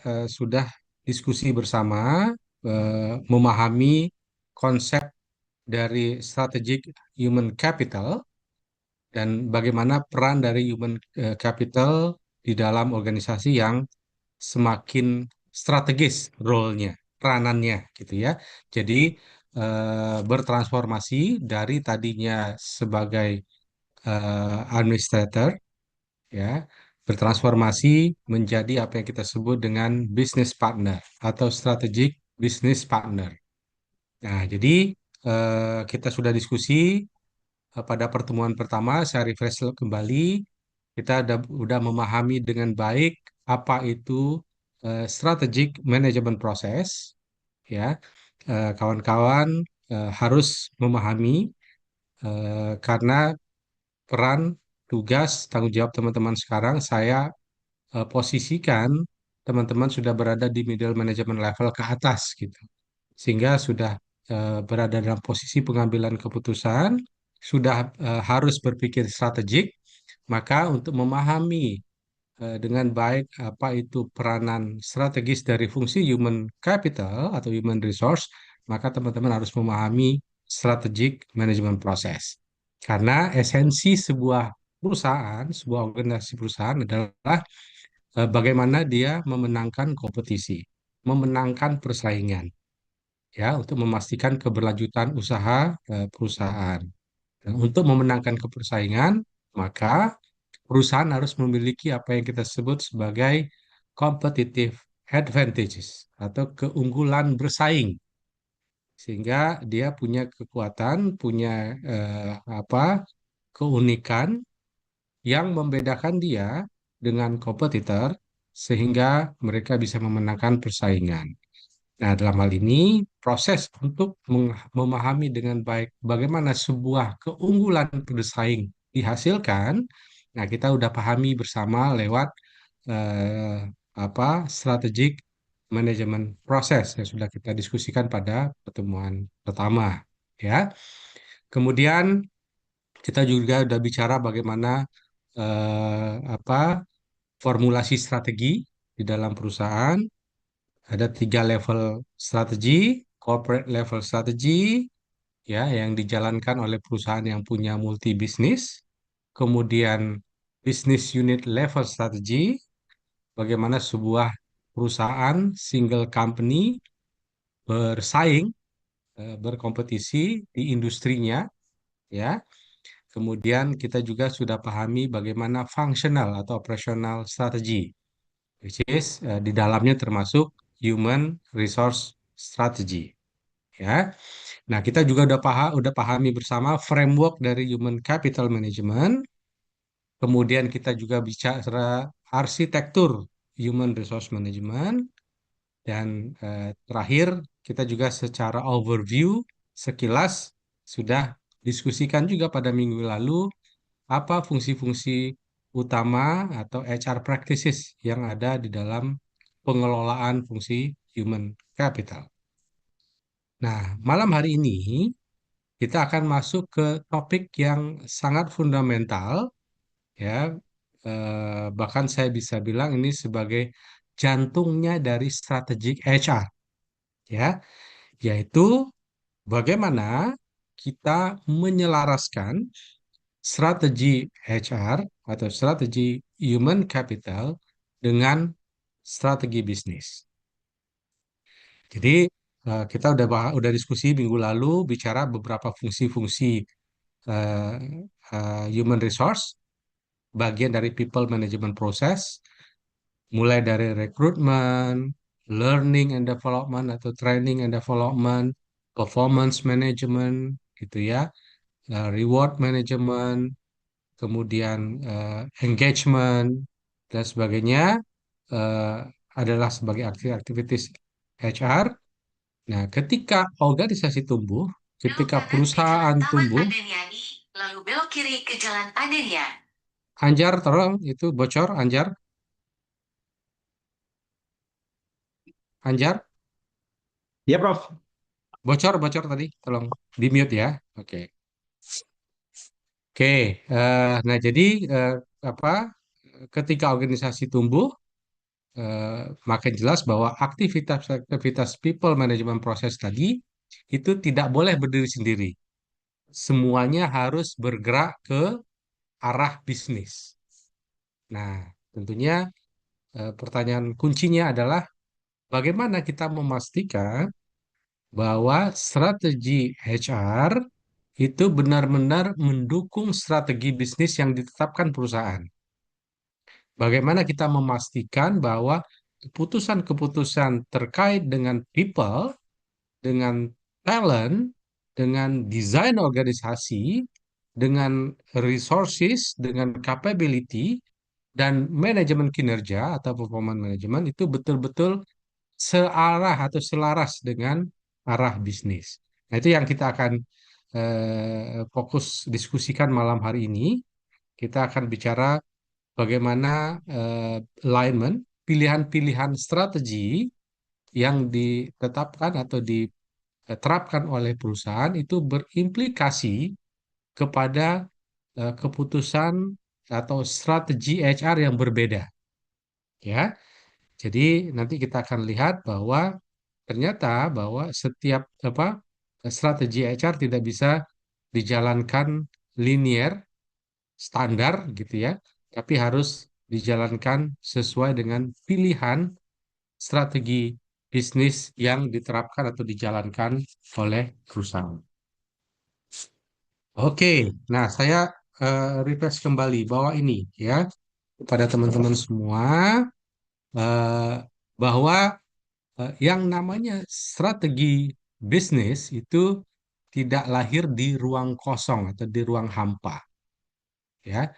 sudah diskusi bersama, memahami konsep dari strategic human capital dan bagaimana peran dari human capital di dalam organisasi yang semakin strategis role-nya, peranannya gitu ya. Jadi bertransformasi dari tadinya sebagai administrator ya, bertransformasi menjadi apa yang kita sebut dengan business partner atau strategic business partner. Nah, jadi kita sudah diskusi pada pertemuan pertama, saya refresh kembali, kita udah memahami dengan baik apa itu strategic management process, ya. Kawan-kawan harus memahami karena peran, tugas, tanggung jawab teman-teman sekarang saya posisikan teman-teman sudah berada di middle management level ke atas gitu. Sehingga sudah berada dalam posisi pengambilan keputusan, sudah harus berpikir strategik, maka untuk memahami dengan baik apa itu peranan strategis dari fungsi human capital atau human resource, maka teman-teman harus memahami strategic management process. Karena esensi sebuah perusahaan, sebuah organisasi perusahaan adalah bagaimana dia memenangkan kompetisi, memenangkan persaingan, ya, untuk memastikan keberlanjutan usaha perusahaan. Dan untuk memenangkan kepersaingan, maka perusahaan harus memiliki apa yang kita sebut sebagai competitive advantages atau keunggulan bersaing, sehingga dia punya kekuatan, punya apa keunikan yang membedakan dia dengan kompetitor, sehingga mereka bisa memenangkan persaingan. Nah, dalam hal ini, proses untuk memahami dengan baik bagaimana sebuah keunggulan bersaing dihasilkan, nah kita udah pahami bersama lewat eh, strategic management proses yang sudah kita diskusikan pada pertemuan pertama, ya. Kemudian kita juga udah bicara bagaimana apa formulasi strategi di dalam perusahaan. Ada 3 level strategi, corporate level strategi, ya, yang dijalankan oleh perusahaan yang punya multi bisnis. Kemudian business unit level strategi, bagaimana sebuah perusahaan single company bersaing, berkompetisi di industrinya, ya. Kemudian kita juga sudah pahami bagaimana functional atau operational strategi, which is di dalamnya termasuk human resource strategy, ya. Nah, kita juga udah pahami bersama framework dari human capital management. Kemudian kita juga bicara arsitektur human resource management dan terakhir kita juga secara overview sekilas sudah diskusikan juga pada minggu lalu apa fungsi-fungsi utama atau HR practices yang ada di dalam pengelolaan fungsi human capital. Nah, malam hari ini kita akan masuk ke topik yang sangat fundamental, ya. Bahkan saya bisa bilang ini sebagai jantungnya dari strategic HR, ya, yaitu bagaimana kita menyelaraskan strategi HR atau strategi human capital dengan strategi bisnis. Jadi kita udah diskusi minggu lalu bicara beberapa fungsi-fungsi eh, human resource, bagian dari people management process, mulai dari rekrutmen, learning and development atau training and development, performance management, gitu ya, reward management, kemudian engagement dan sebagainya eh, adalah sebagai aktivitas HR. Nah, ketika organisasi tumbuh, ketika Belok kanan ke jalan perusahaan Taman tumbuh, Andriani, lalu belok kiri ke jalan Adelia. Anjar, tolong itu bocor, Anjar, Anjar, Ya, Prof. bocor, bocor tadi, tolong di mute ya. Oke, oke. Nah jadi apa? Ketika organisasi tumbuh, makin jelas bahwa aktivitas-aktivitas people management proses tadi itu tidak boleh berdiri sendiri. Semuanya harus bergerak ke arah bisnis. Nah, tentunya pertanyaan kuncinya adalah bagaimana kita memastikan bahwa strategi HR itu benar-benar mendukung strategi bisnis yang ditetapkan perusahaan. Bagaimana kita memastikan bahwa keputusan-keputusan terkait dengan people, dengan talent, dengan desain organisasi, dengan resources, dengan capability, dan manajemen kinerja atau performance management itu betul-betul searah atau selaras dengan arah bisnis. Nah, itu yang kita akan fokus diskusikan malam hari ini. Kita akan bicara bagaimana alignment, pilihan-pilihan strategi yang ditetapkan atau diterapkan oleh perusahaan itu berimplikasi kepada keputusan atau strategi HR yang berbeda. Ya, jadi nanti kita akan lihat bahwa ternyata bahwa setiap strategi HR tidak bisa dijalankan linear standar gitu ya, tapi harus dijalankan sesuai dengan pilihan strategi bisnis yang diterapkan atau dijalankan oleh perusahaan. Oke, nah saya refresh kembali bahwa ini ya kepada teman-teman semua eh, bahwa yang namanya strategi bisnis itu tidak lahir di ruang kosong atau di ruang hampa ya.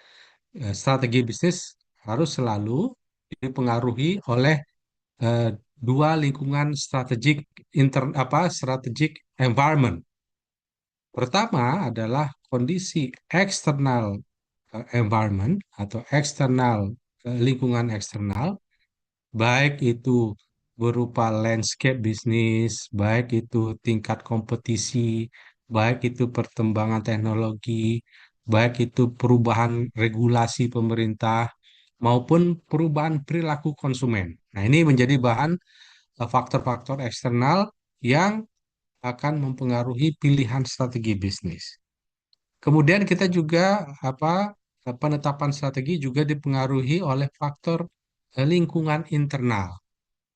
Strategi bisnis harus selalu dipengaruhi oleh eh, dua lingkungan strategic environment. Pertama adalah kondisi eksternal environment atau eksternal lingkungan eksternal, baik itu berupa landscape bisnis, baik itu tingkat kompetisi, baik itu perkembangan teknologi, baik itu perubahan regulasi pemerintah, maupun perubahan perilaku konsumen. Nah, ini menjadi bahan faktor-faktor eksternal yang akan mempengaruhi pilihan strategi bisnis. Kemudian kita juga penetapan strategi juga dipengaruhi oleh faktor lingkungan internal.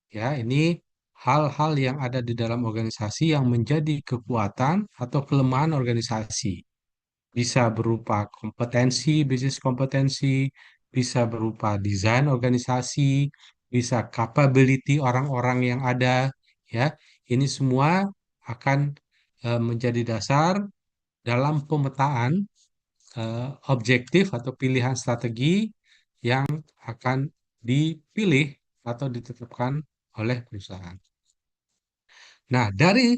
Ya, ini hal-hal yang ada di dalam organisasi yang menjadi kekuatan atau kelemahan organisasi. Bisa berupa kompetensi, bisnis kompetensi, bisa berupa desain organisasi, bisa capability orang-orang yang ada, ya. Ini semua akan menjadi dasar dalam pemetaan objektif atau pilihan strategi yang akan dipilih atau ditetapkan oleh perusahaan. Nah, dari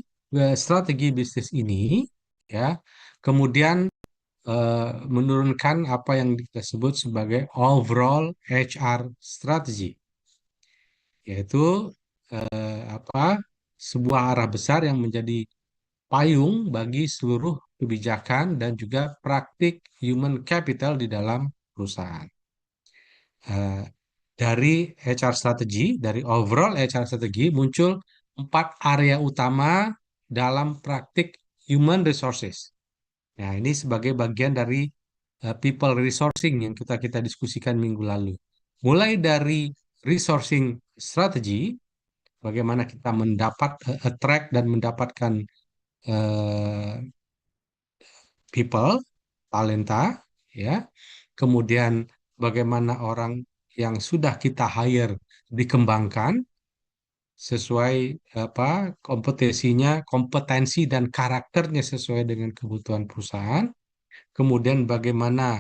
strategi bisnis ini, ya, kemudian menurunkan apa yang kita sebut sebagai overall HR strategy, yaitu apa sebuah arah besar yang menjadi payung bagi seluruh kebijakan dan juga praktik human capital di dalam perusahaan. Eh, dari HR strategi, dari overall HR strategi muncul 4 area utama dalam praktik human resources. Nah, ini sebagai bagian dari people resourcing yang kita diskusikan minggu lalu. Mulai dari resourcing strategi, bagaimana kita attract dan mendapatkan eh, people, talenta, ya. Kemudian bagaimana orang yang sudah kita hire dikembangkan sesuai kompetensi dan karakternya sesuai dengan kebutuhan perusahaan. Kemudian bagaimana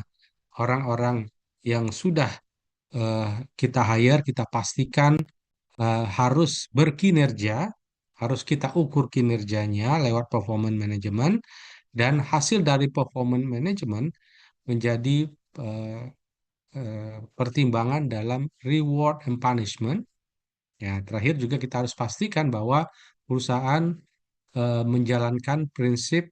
orang-orang yang sudah eh, kita hire, kita pastikan harus berkinerja, harus kita ukur kinerjanya lewat performance management, dan hasil dari performance management menjadi eh, pertimbangan dalam reward and punishment. Ya, terakhir juga kita harus pastikan bahwa perusahaan menjalankan prinsip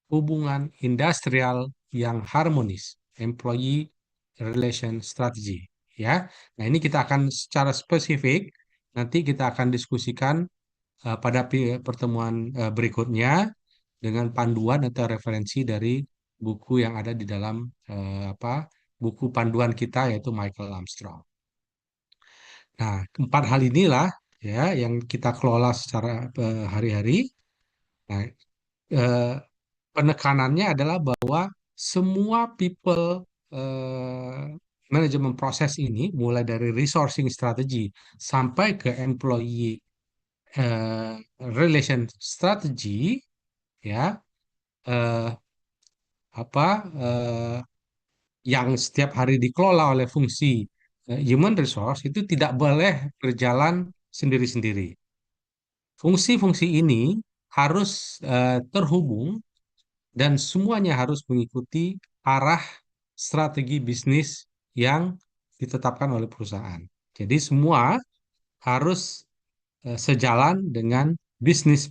hubungan industrial yang harmonis, employee relation strategy. ya. Nah, ini kita akan secara spesifik nanti kita akan diskusikan pada pertemuan berikutnya dengan panduan atau referensi dari buku yang ada di dalam buku panduan kita yaitu Michael Armstrong. Nah, empat hal inilah ya yang kita kelola secara hari-hari. Nah, eh, penekanannya adalah bahwa semua people management proses ini, mulai dari resourcing strategi sampai ke employee eh, relation strategy, ya, eh, apa eh, yang setiap hari dikelola oleh fungsi human resource itu tidak boleh berjalan sendiri-sendiri. Fungsi-fungsi ini harus terhubung dan semuanya harus mengikuti arah strategi bisnis yang ditetapkan oleh perusahaan. Jadi semua harus sejalan dengan bisnis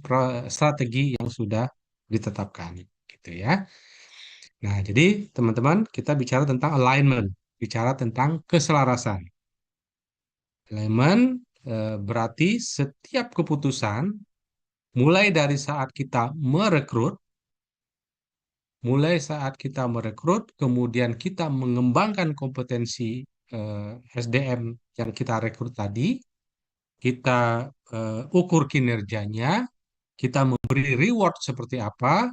strategi yang sudah ditetapkan, gitu ya. Nah, jadi teman-teman kita bicara tentang alignment, bicara tentang keselarasan. Alignment berarti setiap keputusan mulai dari saat kita merekrut, kemudian kita mengembangkan kompetensi SDM yang kita rekrut tadi, kita ukur kinerjanya, kita memberi reward seperti apa,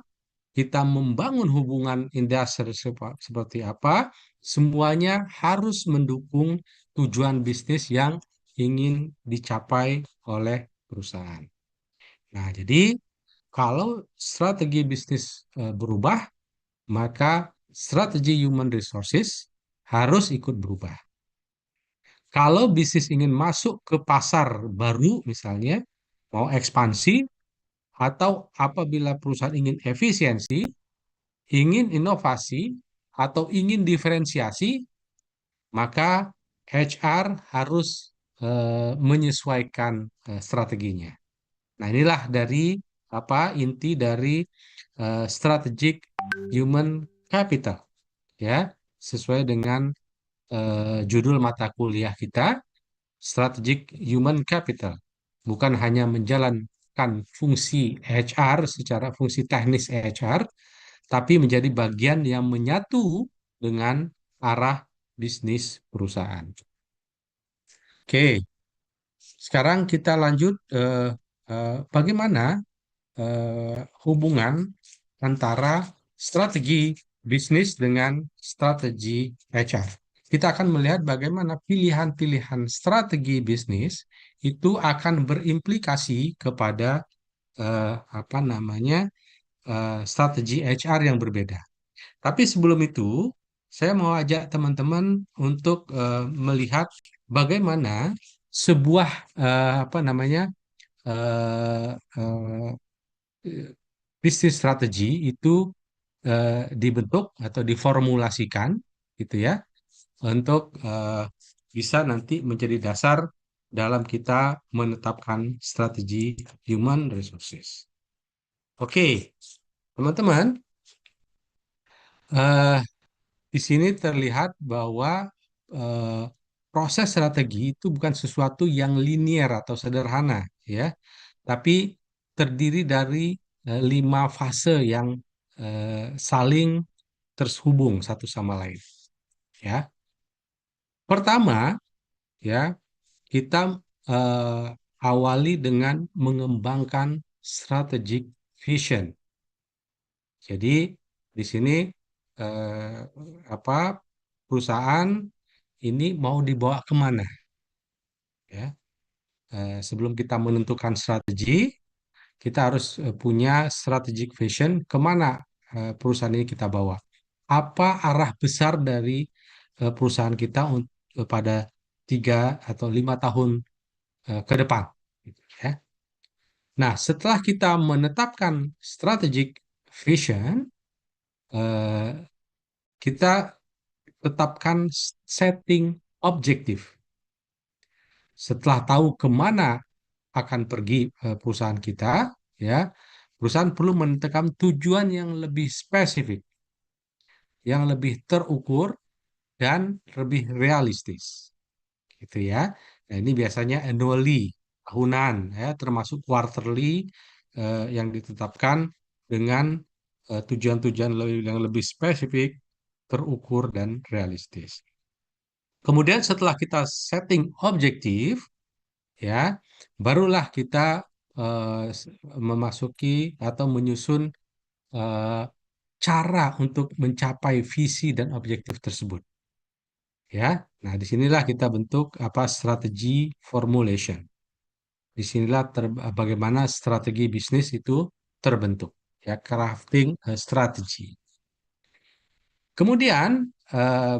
kita membangun hubungan industri seperti apa, semuanya harus mendukung tujuan bisnis yang ingin dicapai oleh perusahaan. Nah, jadi kalau strategi bisnis berubah, maka strategi human resources harus ikut berubah. Kalau bisnis ingin masuk ke pasar baru, misalnya mau ekspansi, atau apabila perusahaan ingin efisiensi, ingin inovasi, atau ingin diferensiasi, maka HR harus menyesuaikan strateginya. Nah, inilah dari inti dari strategic human capital, ya, sesuai dengan judul mata kuliah kita, Strategic Human Capital. Bukan hanya menjalankan fungsi HR secara fungsi teknis HR, tapi menjadi bagian yang menyatu dengan arah bisnis perusahaan. Oke, sekarang kita lanjut bagaimana hubungan antara strategi bisnis dengan strategi HR. Kita akan melihat bagaimana pilihan-pilihan strategi bisnis itu akan berimplikasi kepada strategi HR yang berbeda. Tapi sebelum itu, saya mau ajak teman-teman untuk melihat bagaimana sebuah eh, eh, bisnis strategi itu dibentuk atau diformulasikan, gitu ya, untuk bisa nanti menjadi dasar dalam kita menetapkan strategi human resources. Oke, teman-teman, eh, di sini terlihat bahwa eh, proses strategi itu bukan sesuatu yang linier atau sederhana, ya, tapi terdiri dari 5 fase yang saling terhubung satu sama lain. Ya, pertama, ya, kita eh, awali dengan mengembangkan strategic vision. Jadi di sini eh, apa perusahaan ini mau dibawa kemana? Ya, sebelum kita menentukan strategi, kita harus punya strategic vision kemana perusahaan ini kita bawa. Apa arah besar dari perusahaan kita pada 3 atau 5 tahun ke depan, gitu ya. Nah, setelah kita menetapkan strategic vision, eh, kita tetapkan setting objektif. Setelah tahu kemana akan pergi perusahaan kita, ya, perusahaan perlu menentukan tujuan yang lebih spesifik, yang lebih terukur dan lebih realistis. gitu ya. Nah, ini biasanya annually, tahunan ya, termasuk quarterly yang ditetapkan dengan tujuan-tujuan yang lebih spesifik, terukur dan realistis. Kemudian setelah kita setting objektif, ya, barulah kita memasuki atau menyusun eh, cara untuk mencapai visi dan objektif tersebut. Ya, nah disinilah kita bentuk apa strategi formulation. Disinilah bagaimana strategi bisnis itu terbentuk. Ya, crafting strategi. Kemudian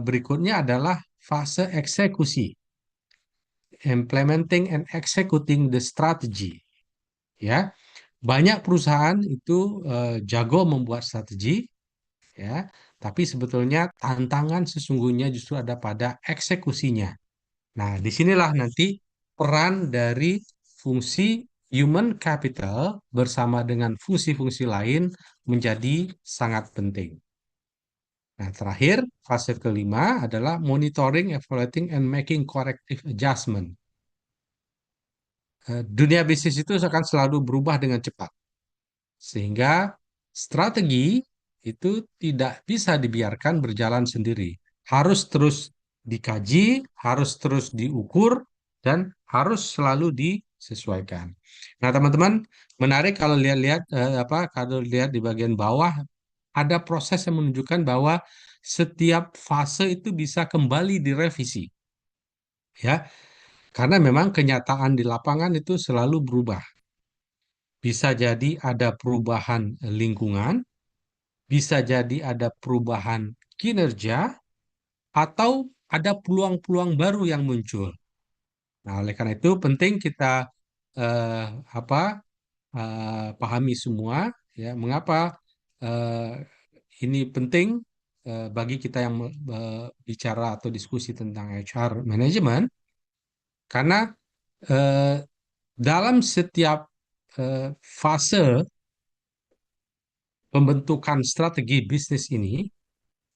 berikutnya adalah fase eksekusi, implementing and executing the strategy. Ya, banyak perusahaan itu jago membuat strategi, ya, tapi sebetulnya tantangan sesungguhnya justru ada pada eksekusinya. Nah, disinilah nanti peran dari fungsi human capital bersama dengan fungsi-fungsi lain menjadi sangat penting. Nah, terakhir, fase kelima adalah monitoring, evaluating, and making corrective adjustment. Dunia bisnis itu akan selalu berubah dengan cepat. Sehingga strategi itu tidak bisa dibiarkan berjalan sendiri. Harus terus dikaji, harus terus diukur, dan harus selalu disesuaikan. Nah, teman-teman, menarik kalau lihat-lihat kalau lihat di bagian bawah ada proses yang menunjukkan bahwa setiap fase itu bisa kembali direvisi. Ya, karena memang kenyataan di lapangan itu selalu berubah. Bisa jadi ada perubahan lingkungan, bisa jadi ada perubahan kinerja, atau ada peluang-peluang baru yang muncul. Nah, oleh karena itu penting kita eh, apa pahami semua ya mengapa eh, ini penting bagi kita yang bicara atau diskusi tentang HR management karena eh, dalam setiap fase pembentukan strategi bisnis ini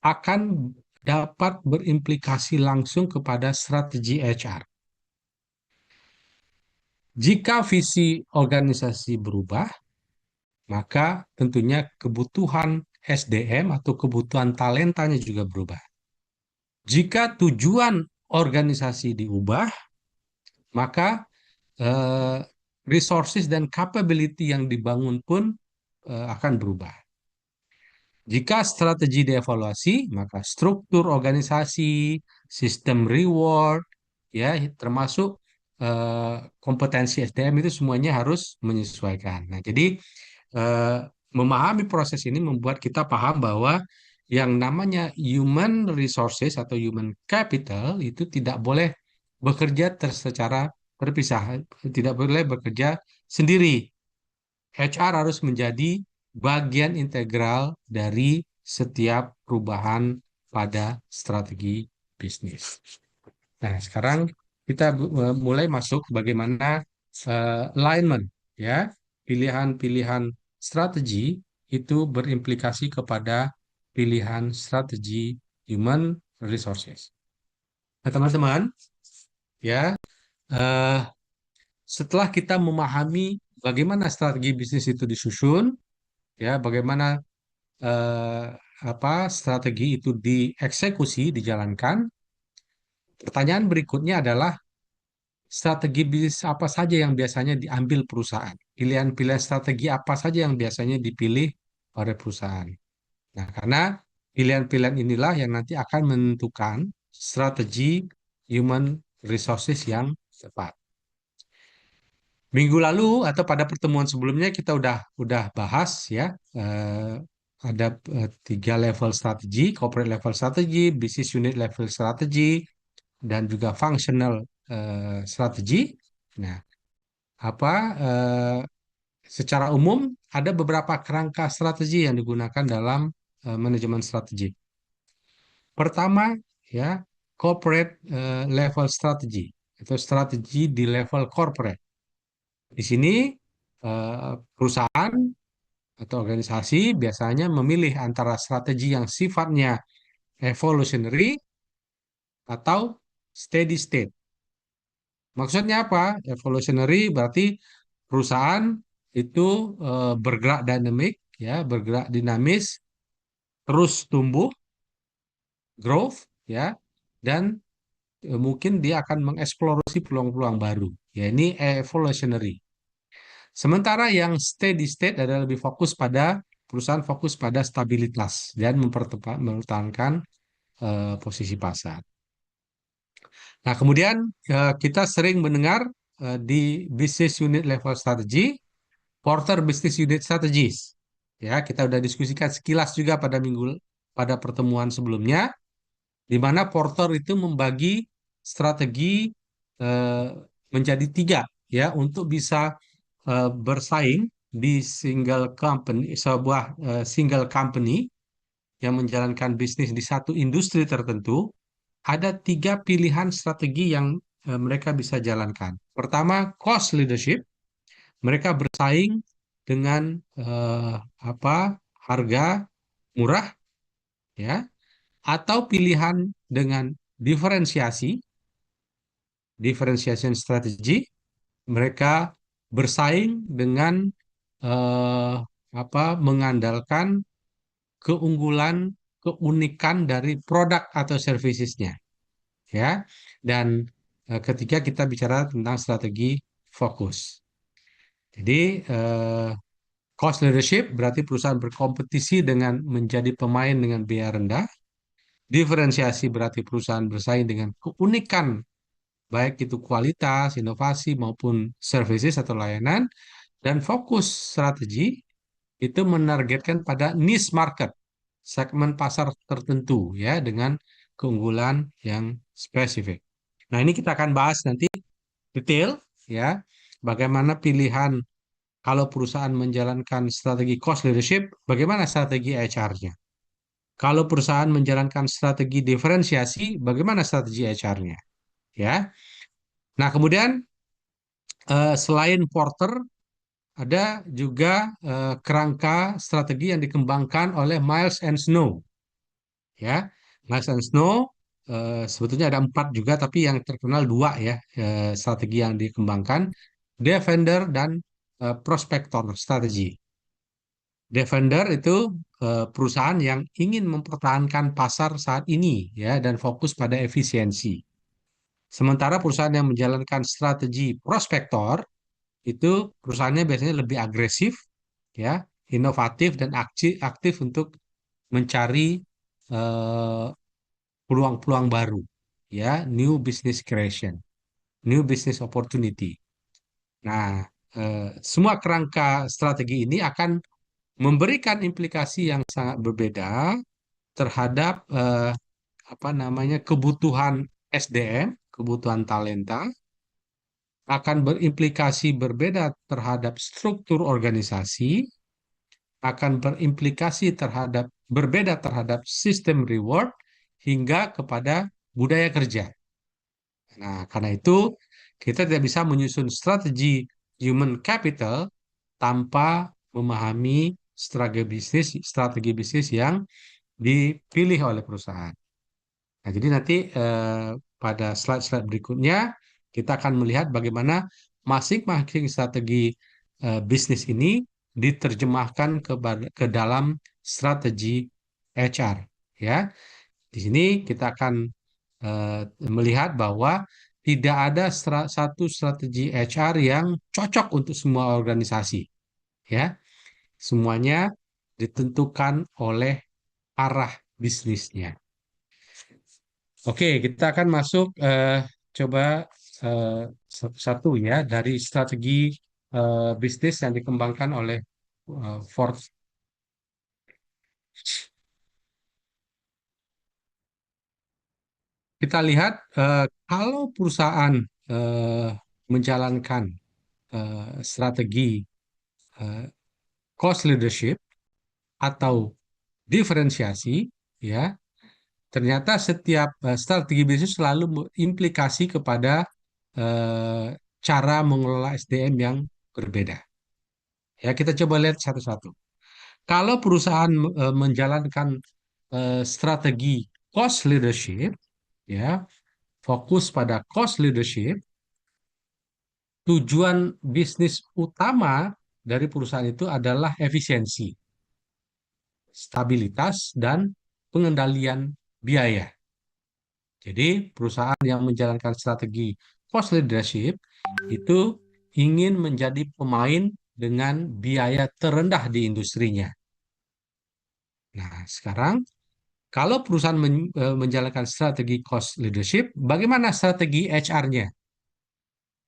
akan dapat berimplikasi langsung kepada strategi HR. Jika visi organisasi berubah, maka tentunya kebutuhan SDM atau kebutuhan talentanya juga berubah. Jika tujuan organisasi diubah, maka eh, resources dan capability yang dibangun pun akan berubah. Jika strategi dievaluasi, maka struktur organisasi, sistem reward, ya termasuk kompetensi SDM itu semuanya harus menyesuaikan. Nah, jadi eh, memahami proses ini membuat kita paham bahwa yang namanya human resources atau human capital itu tidak boleh bekerja secara terpisah, tidak boleh bekerja sendiri. HR harus menjadi bagian integral dari setiap perubahan pada strategi bisnis. Nah, sekarang kita mulai masuk bagaimana alignment, ya, pilihan-pilihan strategi itu berimplikasi kepada pilihan strategi human resources. Nah, teman-teman, ya, eh, setelah kita memahami bagaimana strategi bisnis itu disusun, ya bagaimana eh, strategi itu dieksekusi dijalankan. Pertanyaan berikutnya adalah strategi bisnis apa saja yang biasanya diambil perusahaan, pilihan-pilihan strategi apa saja yang biasanya dipilih oleh perusahaan. Nah, karena pilihan-pilihan inilah yang nanti akan menentukan strategi human resources yang tepat. Minggu lalu atau pada pertemuan sebelumnya kita udah bahas ya ada tiga level strategi, corporate level strategi, business unit level strategi, dan juga functional strategi. Nah, apa eh, secara umum ada beberapa kerangka strategi yang digunakan dalam manajemen strategi. Pertama ya corporate level strategi atau strategi di level corporate. Di sini perusahaan atau organisasi biasanya memilih antara strategi yang sifatnya evolutionary atau steady state. Maksudnya apa? Evolutionary berarti perusahaan itu bergerak dinamik, ya, bergerak dinamis, terus tumbuh, growth, ya, dan mungkin dia akan mengeksplorasi peluang-peluang baru. Ya, ini evolutionary. Sementara yang steady state adalah lebih fokus pada perusahaan fokus pada stabilitas dan mempertahankan posisi pasar. Nah, kemudian kita sering mendengar di business unit level strategy, Porter Business Unit Strategies. Ya, kita udah diskusikan sekilas juga pada pertemuan sebelumnya, di mana Porter itu membagi strategi eh, menjadi tiga, ya, untuk bisa bersaing di sebuah single company yang menjalankan bisnis di satu industri tertentu. Ada tiga pilihan strategi yang mereka bisa jalankan. Pertama, cost leadership. Mereka bersaing dengan harga murah, ya, atau pilihan dengan diferensiasi, differentiation strategy. Mereka bersaing dengan eh, mengandalkan keunggulan, keunikan dari produk atau servicesnya, ya. Dan ketiga kita bicara tentang strategi fokus. Jadi cost leadership berarti perusahaan berkompetisi dengan menjadi pemain dengan biaya rendah. Diferensiasi berarti perusahaan bersaing dengan keunikan, baik itu kualitas, inovasi maupun services atau layanan. Dan fokus strategi itu menargetkan pada niche market, segmen pasar tertentu, ya, dengan keunggulan yang spesifik. Nah, ini kita akan bahas nanti detail, ya, bagaimana pilihan kalau perusahaan menjalankan strategi cost leadership, bagaimana strategi HR-nya. Kalau perusahaan menjalankan strategi diferensiasi, bagaimana strategi HR-nya, ya. Nah, kemudian selain Porter, ada juga kerangka strategi yang dikembangkan oleh Miles and Snow, ya. Miles and Snow sebetulnya ada empat juga, tapi yang terkenal dua, ya, strategi yang dikembangkan, Defender dan Prospector strategi. Defender itu perusahaan yang ingin mempertahankan pasar saat ini, ya, dan fokus pada efisiensi. Sementara perusahaan yang menjalankan strategi prospektor itu perusahaannya biasanya lebih agresif, ya, inovatif dan aktif untuk mencari eh, peluang-peluang baru, ya, new business creation, new business opportunity. Nah, semua kerangka strategi ini akan memberikan implikasi yang sangat berbeda terhadap kebutuhan SDM, kebutuhan talenta, akan berimplikasi berbeda terhadap struktur organisasi, akan berimplikasi berbeda terhadap sistem reward hingga kepada budaya kerja. Nah, karena itu kita tidak bisa menyusun strategi human capital tanpa memahami strategi bisnis yang dipilih oleh perusahaan. Nah, jadi nanti pada slide-slide berikutnya kita akan melihat bagaimana masing-masing strategi bisnis ini diterjemahkan ke dalam strategi HR. Ya, di sini kita akan eh, melihat bahwa tidak ada satu strategi HR yang cocok untuk semua organisasi. Ya, semuanya ditentukan oleh arah bisnisnya. Oke, kita akan masuk coba eh, satu, ya, dari strategi bisnis yang dikembangkan oleh Ford. Kita lihat kalau perusahaan eh, menjalankan strategi eh, cost leadership atau diferensiasi, ya, ternyata setiap strategi bisnis selalu berimplikasi kepada eh, cara mengelola SDM yang berbeda. Ya, kita coba lihat satu-satu. Kalau perusahaan menjalankan strategi cost leadership, ya, fokus pada cost leadership, tujuan bisnis utama dari perusahaan itu adalah efisiensi, stabilitas, dan pengendalian biaya. Jadi, perusahaan yang menjalankan strategi cost leadership itu ingin menjadi pemain dengan biaya terendah di industrinya. Nah, sekarang kalau perusahaan menjalankan strategi cost leadership, bagaimana strategi HR-nya?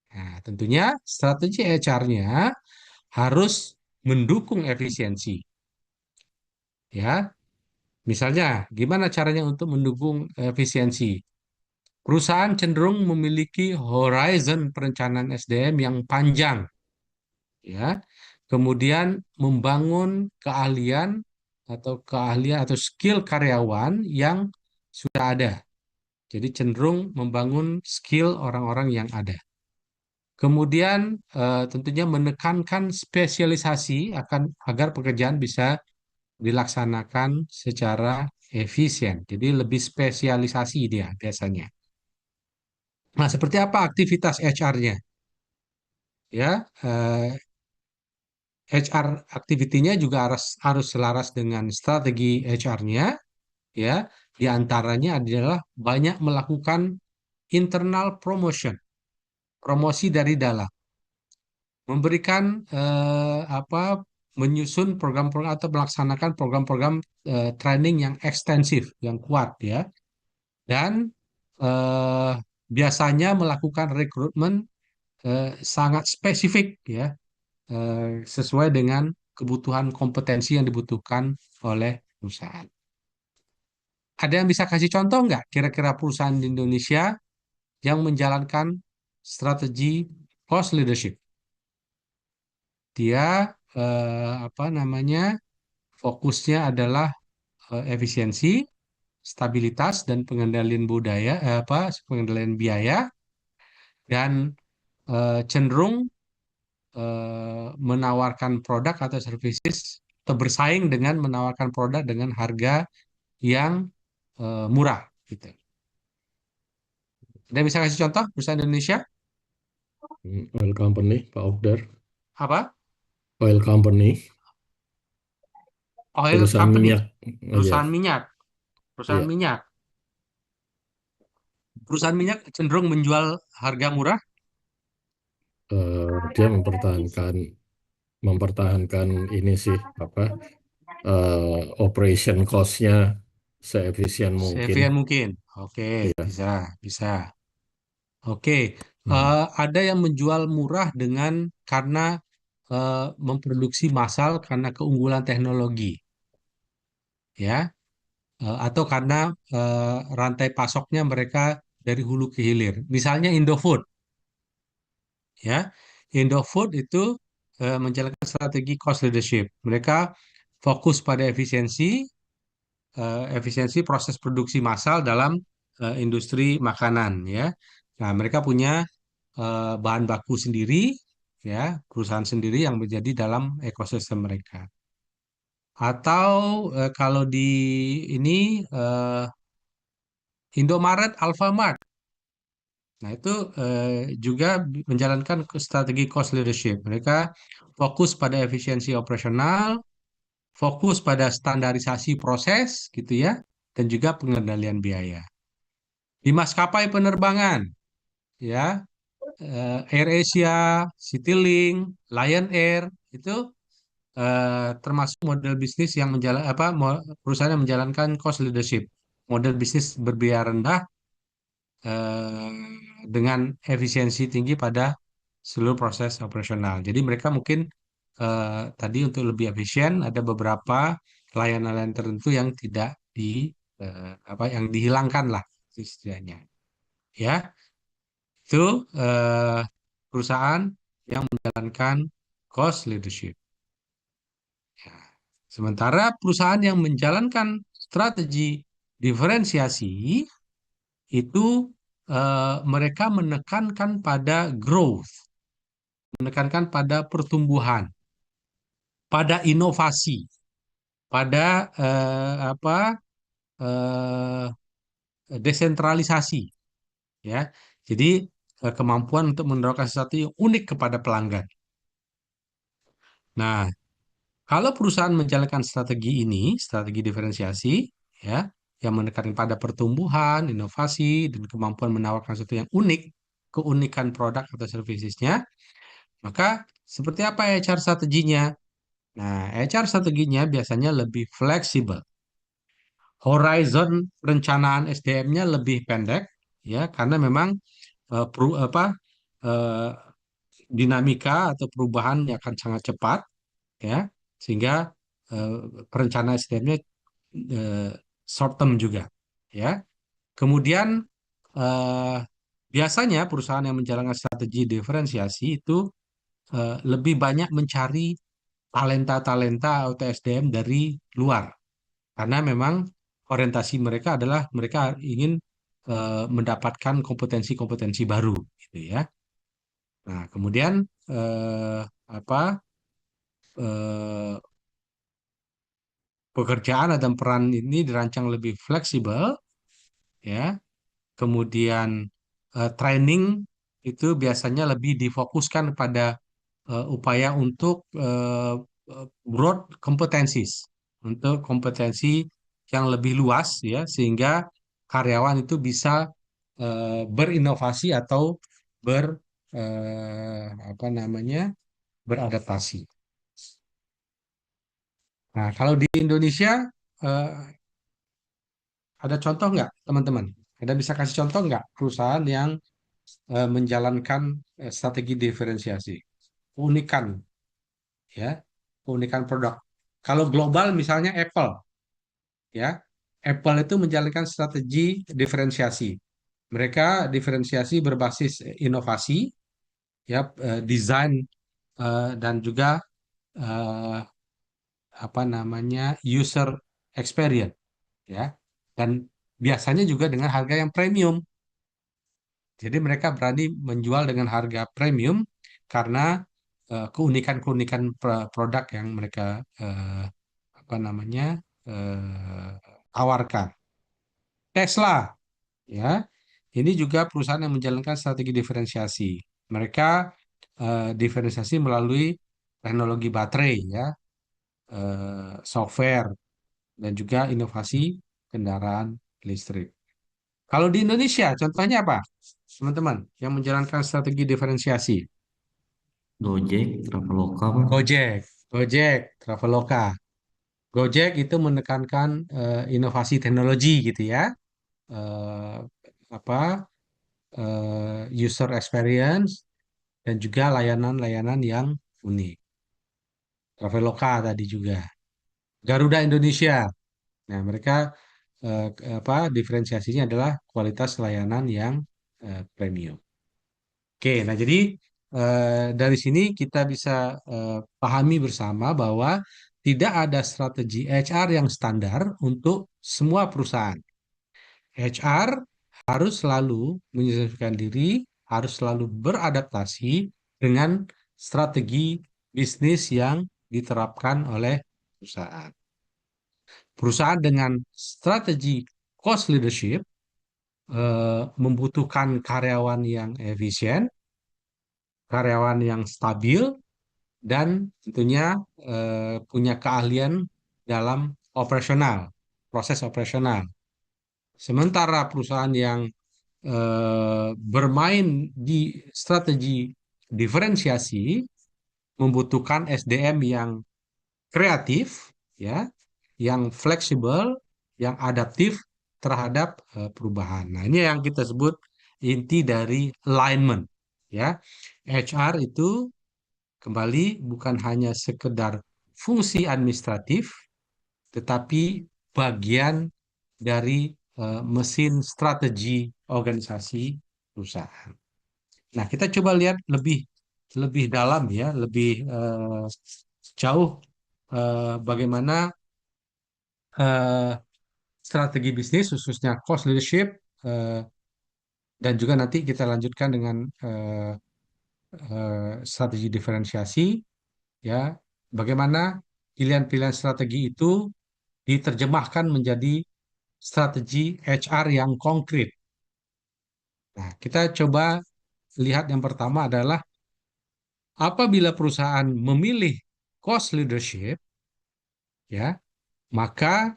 Nah, tentunya strategi HR-nya harus mendukung efisiensi. Ya, misalnya, gimana caranya untuk mendukung efisiensi? Perusahaan cenderung memiliki horizon perencanaan SDM yang panjang, ya. Kemudian membangun keahlian atau skill karyawan yang sudah ada. Jadi cenderung membangun skill orang-orang yang ada. Kemudian tentunya menekankan spesialisasi agar pekerjaan bisa dilaksanakan secara efisien. Jadi lebih spesialisasi dia biasanya. Nah, seperti apa aktivitas HR-nya? Ya, HR aktivitinya juga harus selaras dengan strategi HR-nya. Ya, di antaranya adalah banyak melakukan internal promotion, promosi dari dalam, memberikan menyusun program-program atau melaksanakan program-program training yang ekstensif, yang kuat ya, dan eh, biasanya melakukan rekrutmen sangat spesifik ya, sesuai dengan kebutuhan kompetensi yang dibutuhkan oleh perusahaan. Ada yang bisa kasih contoh nggak kira-kira perusahaan di Indonesia yang menjalankan strategi cost leadership? Dia apa namanya, fokusnya adalah efisiensi, stabilitas dan pengendalian pengendalian biaya, dan cenderung menawarkan produk atau services atau bersaing dengan menawarkan produk dengan harga yang murah gitu. Ada bisa kasih contoh perusahaan Indonesia? Oil company, Pak Ogdar. Apa? Oil company, Oil perusahaan company, minyak. Iya, perusahaan minyak, perusahaan iya. minyak. Perusahaan minyak cenderung menjual harga murah. Dia mempertahankan ini sih apa operation cost-nya seefisien mungkin. Sevian mungkin. Oke, Iya. bisa, bisa. Oke, Hmm. ada yang menjual murah karena memproduksi massal karena keunggulan teknologi, ya, atau karena rantai pasoknya mereka dari hulu ke hilir. Misalnya Indofood, ya, Indofood itu menjalankan strategi cost leadership. Mereka fokus pada efisiensi proses produksi massal dalam industri makanan, ya. Nah, mereka punya bahan baku sendiri, ya, perusahaan sendiri yang menjadi dalam ekosistem mereka. Atau kalau di ini Indomaret, Alfamart, nah itu juga menjalankan strategi cost leadership. Mereka fokus pada efisiensi operasional, fokus pada standarisasi proses, gitu ya, dan juga pengendalian biaya. Di maskapai penerbangan, ya, AirAsia, Citylink, Lion Air itu termasuk model bisnis yang perusahaan yang menjalankan cost leadership, model bisnis berbiaya rendah eh, dengan efisiensi tinggi pada seluruh proses operasional. Jadi mereka mungkin tadi untuk lebih efisien ada beberapa layanan-layanan tertentu yang tidak yang dihilangkan lah istilahnya. Ya, itu eh, perusahaan yang menjalankan cost leadership. Ya. Sementara perusahaan yang menjalankan strategi diferensiasi itu mereka menekankan pada growth, menekankan pada pertumbuhan, pada inovasi, pada desentralisasi, ya. Jadi kemampuan untuk menawarkan sesuatu yang unik kepada pelanggan. Nah, kalau perusahaan menjalankan strategi ini, strategi diferensiasi, ya, yang menekankan pada pertumbuhan, inovasi, dan kemampuan menawarkan sesuatu yang unik, keunikan produk atau servicesnya, maka seperti apa HR strateginya? Nah, HR strateginya biasanya lebih fleksibel. Horizon perencanaan SDM-nya lebih pendek, ya, karena memang eh, dinamika atau perubahan yang akan sangat cepat, ya, sehingga eh, perencanaan SDM-nya eh, short term juga, ya. Kemudian eh, biasanya perusahaan yang menjalankan strategi diferensiasi itu lebih banyak mencari talenta-talenta atau SDM dari luar, karena memang orientasi mereka adalah mereka ingin mendapatkan kompetensi-kompetensi baru, gitu ya. Nah, kemudian eh, apa eh, pekerjaan dan peran ini dirancang lebih fleksibel, ya. Kemudian training itu biasanya lebih difokuskan pada upaya untuk broad competencies, untuk kompetensi yang lebih luas, ya, sehingga karyawan itu bisa berinovasi atau ber apa namanya, beradaptasi. Nah, kalau di Indonesia eh, ada contoh nggak, teman-teman? Ada bisa kasih contoh nggak perusahaan yang menjalankan strategi diferensiasi? Keunikan, ya, keunikan produk. Kalau global misalnya Apple, ya, Apple itu menjalankan strategi diferensiasi. Mereka diferensiasi berbasis inovasi, ya, desain dan juga eh, apa namanya, user experience, ya, dan biasanya juga dengan harga yang premium. Jadi mereka berani menjual dengan harga premium karena keunikan-keunikan produk yang mereka apa namanya, eh, tawarkan. Tesla, ya, ini juga perusahaan yang menjalankan strategi diferensiasi. Mereka diferensiasi melalui teknologi baterai, ya, software, dan juga inovasi kendaraan listrik. Kalau di Indonesia, contohnya apa, teman-teman, yang menjalankan strategi diferensiasi? Gojek, Traveloka, Pak. Gojek, Gojek, Traveloka. Gojek itu menekankan inovasi teknologi, gitu ya. Eh, apa User experience dan juga layanan-layanan yang unik. Traveloka tadi juga. Garuda Indonesia. Nah, mereka diferensiasinya adalah kualitas layanan yang premium. Oke, nah jadi dari sini kita bisa pahami bersama bahwa tidak ada strategi HR yang standar untuk semua perusahaan. HR harus selalu menyesuaikan diri, harus selalu beradaptasi dengan strategi bisnis yang diterapkan oleh perusahaan. Perusahaan dengan strategi cost leadership membutuhkan karyawan yang efisien, karyawan yang stabil, dan tentunya punya keahlian dalam operasional, proses operasional. Sementara perusahaan yang bermain di strategi diferensiasi membutuhkan SDM yang kreatif, ya, yang fleksibel, yang adaptif terhadap perubahan. Nah, ini yang kita sebut inti dari alignment, ya. HR itu kembali bukan hanya sekedar fungsi administratif, tetapi bagian dari mesin strategi organisasi perusahaan. Nah, kita coba lihat lebih lebih dalam, ya, lebih jauh bagaimana eh, strategi bisnis khususnya cost leadership, eh, dan juga nanti kita lanjutkan dengan strategi diferensiasi, ya, bagaimana pilihan-pilihan strategi itu diterjemahkan menjadi strategi HR yang konkret. Nah, kita coba lihat yang pertama adalah apabila perusahaan memilih cost leadership, ya, maka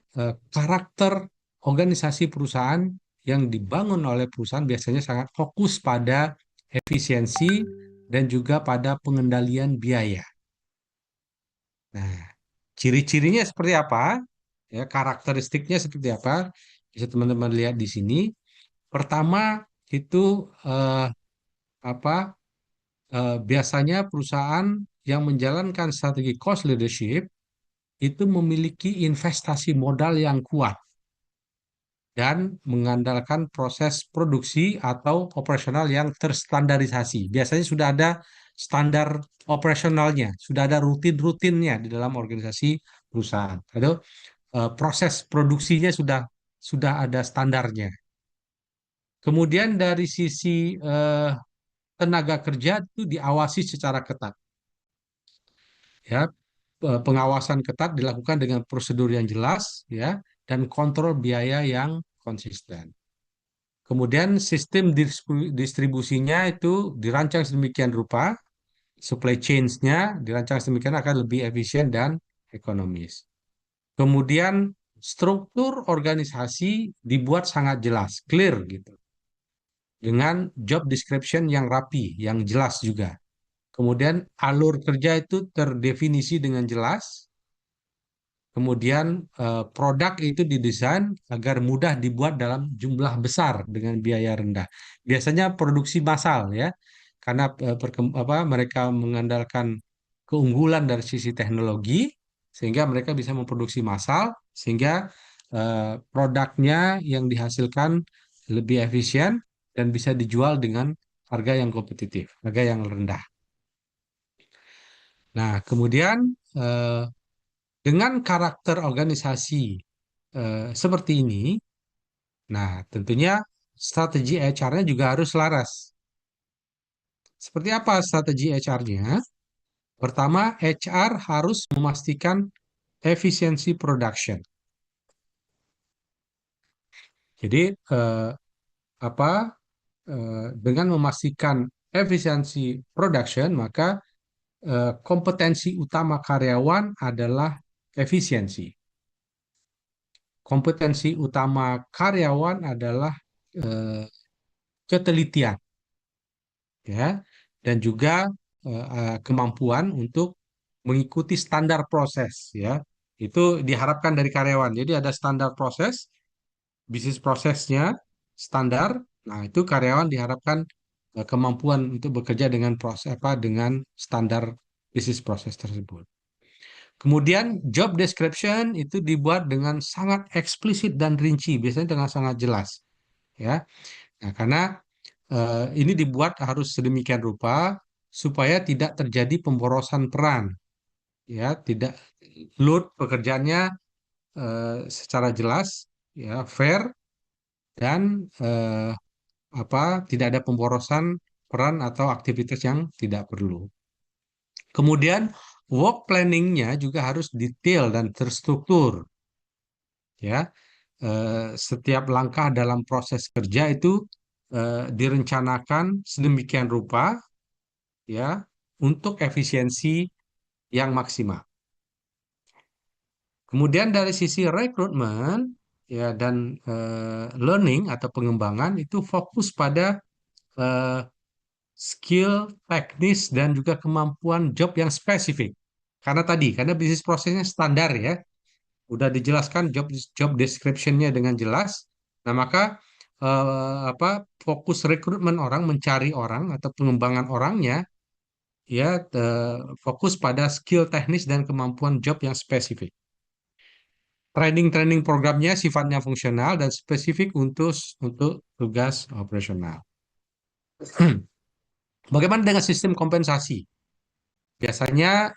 karakter organisasi perusahaan yang dibangun oleh perusahaan biasanya sangat fokus pada efisiensi dan juga pada pengendalian biaya. Nah, ciri-cirinya seperti apa? Ya, karakteristiknya seperti apa? Bisa teman-teman lihat di sini. Pertama itu eh, apa? Biasanya perusahaan yang menjalankan strategi cost leadership itu memiliki investasi modal yang kuat dan mengandalkan proses produksi atau operasional yang terstandarisasi. Biasanya sudah ada standar operasionalnya, sudah ada rutin-rutinnya di dalam organisasi perusahaan. Atau proses produksinya sudah ada standarnya. Kemudian dari sisi tenaga kerja itu diawasi secara ketat. Ya, pengawasan ketat dilakukan dengan prosedur yang jelas, ya, dan kontrol biaya yang konsisten. Kemudian sistem distribusinya itu dirancang sedemikian rupa, supply chains-nya dirancang sedemikian akan lebih efisien dan ekonomis. Kemudian struktur organisasi dibuat sangat jelas, clear gitu, dengan job description yang rapi, yang jelas juga. Kemudian alur kerja itu terdefinisi dengan jelas. Kemudian produk itu didesain agar mudah dibuat dalam jumlah besar dengan biaya rendah. Biasanya produksi massal ya, karena mereka mengandalkan keunggulan dari sisi teknologi, sehingga mereka bisa memproduksi massal, sehingga produknya yang dihasilkan lebih efisien dan bisa dijual dengan harga yang kompetitif, harga yang rendah. Nah, kemudian eh, dengan karakter organisasi seperti ini, nah tentunya strategi HR-nya juga harus laras. Seperti apa strategi HR-nya? Pertama, HR harus memastikan efisiensi production. Jadi apa dengan memastikan efisiensi production, maka kompetensi utama karyawan adalah efisiensi. Kompetensi utama karyawan adalah eh, ketelitian, ya, dan juga kemampuan untuk mengikuti standar proses, ya. Itu diharapkan dari karyawan. Jadi ada standar proses, bisnis prosesnya standar. Nah, itu karyawan diharapkan kemampuan untuk bekerja dengan proses apa dengan standar bisnis proses tersebut. Kemudian job description itu dibuat dengan sangat eksplisit dan rinci, biasanya dengan sangat jelas, ya. Nah, karena ini dibuat harus sedemikian rupa supaya tidak terjadi pemborosan peran, ya, tidak load pekerjaannya secara jelas, ya, fair dan tidak ada pemborosan peran atau aktivitas yang tidak perlu. Kemudian work planning-nya juga harus detail dan terstruktur, ya. Setiap langkah dalam proses kerja itu direncanakan sedemikian rupa, ya, untuk efisiensi yang maksimal. Kemudian dari sisi rekrutmen, ya, dan learning atau pengembangan itu fokus pada eh, skill, teknis dan juga kemampuan job yang spesifik. Karena bisnis prosesnya standar ya, udah dijelaskan job description-nya dengan jelas. Nah, maka fokus rekrutmen orang mencari orang atau pengembangan orangnya, ya, fokus pada skill teknis dan kemampuan job yang spesifik. Training-training programnya sifatnya fungsional dan spesifik untuk tugas operasional. Bagaimana dengan sistem kompensasi? Biasanya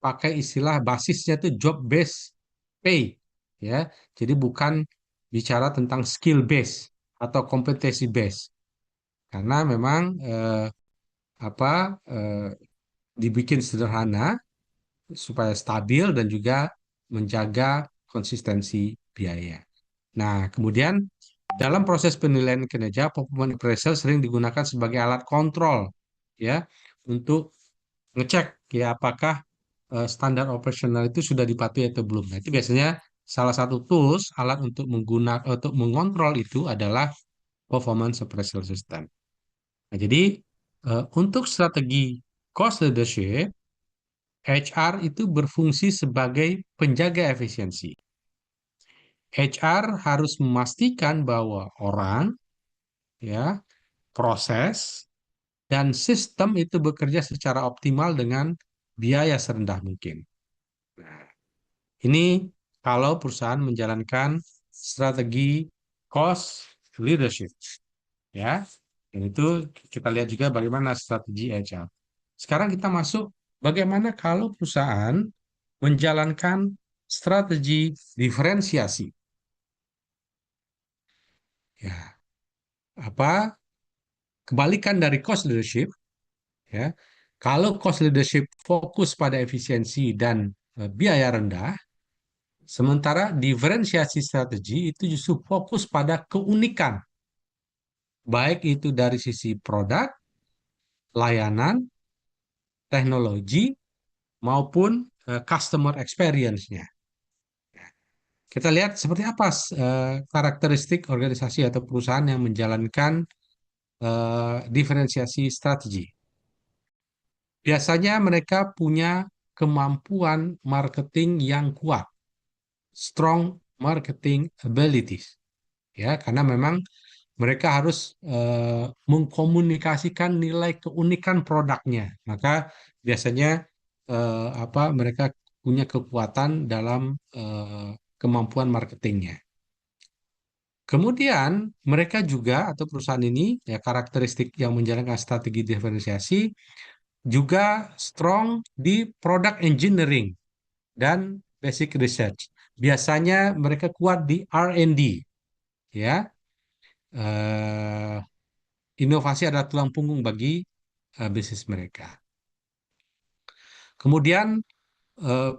pakai istilah basisnya itu job based pay, ya. Jadi bukan bicara tentang skill base atau kompetensi base. Karena memang apa eh, dibikin sederhana supaya stabil dan juga menjaga konsistensi biaya. Nah, kemudian Dalam proses penilaian kinerja, performance appraisal sering digunakan sebagai alat kontrol ya untuk ngecek ya apakah standar operasional itu sudah dipatuhi atau belum. Nah, itu biasanya salah satu tools alat untuk mengontrol itu adalah performance appraisal system. Nah, jadi untuk strategi cost leadership, HR itu berfungsi sebagai penjaga efisiensi. HR harus memastikan bahwa orang, ya, proses, dan sistem itu bekerja secara optimal dengan biaya serendah mungkin. Nah, ini kalau perusahaan menjalankan strategi cost leadership, ya. Dan itu kita lihat juga bagaimana strategi HR. Sekarang kita masuk bagaimana kalau perusahaan menjalankan strategi diferensiasi. Ya, apa kebalikan dari cost leadership, ya. Kalau cost leadership fokus pada efisiensi dan biaya rendah, sementara diferensiasi strategi itu justru fokus pada keunikan, baik itu dari sisi produk, layanan, teknologi, maupun customer experience-nya. Kita lihat seperti apa karakteristik organisasi atau perusahaan yang menjalankan diferensiasi strategi. Biasanya mereka punya kemampuan marketing yang kuat, strong marketing abilities, ya, karena memang mereka harus mengkomunikasikan nilai keunikan produknya. Maka biasanya mereka punya kekuatan dalam kemampuan marketingnya. Kemudian mereka juga atau perusahaan ini ya karakteristik yang menjalankan strategi diferensiasi juga strong di product engineering dan basic research. Biasanya mereka kuat di R&D, ya. Eh, Inovasi adalah tulang punggung bagi bisnis mereka. Kemudian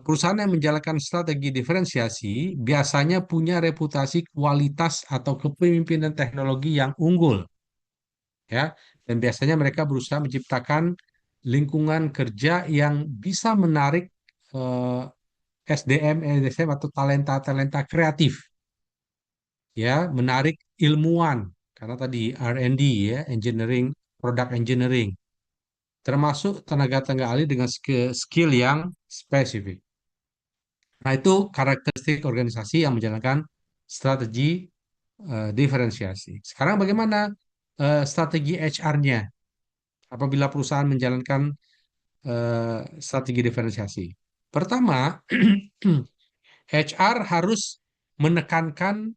perusahaan yang menjalankan strategi diferensiasi biasanya punya reputasi kualitas atau kepemimpinan teknologi yang unggul, ya. Dan biasanya mereka berusaha menciptakan lingkungan kerja yang bisa menarik eh, SDM, LSM atau talenta-talenta kreatif, ya, menarik ilmuwan karena tadi R&D, ya, engineering, product engineering, termasuk tenaga-tenaga ahli dengan skill yang spesifik. Nah, itu karakteristik organisasi yang menjalankan strategi diferensiasi. Sekarang bagaimana strategi HR-nya apabila perusahaan menjalankan strategi diferensiasi? Pertama, HR harus menekankan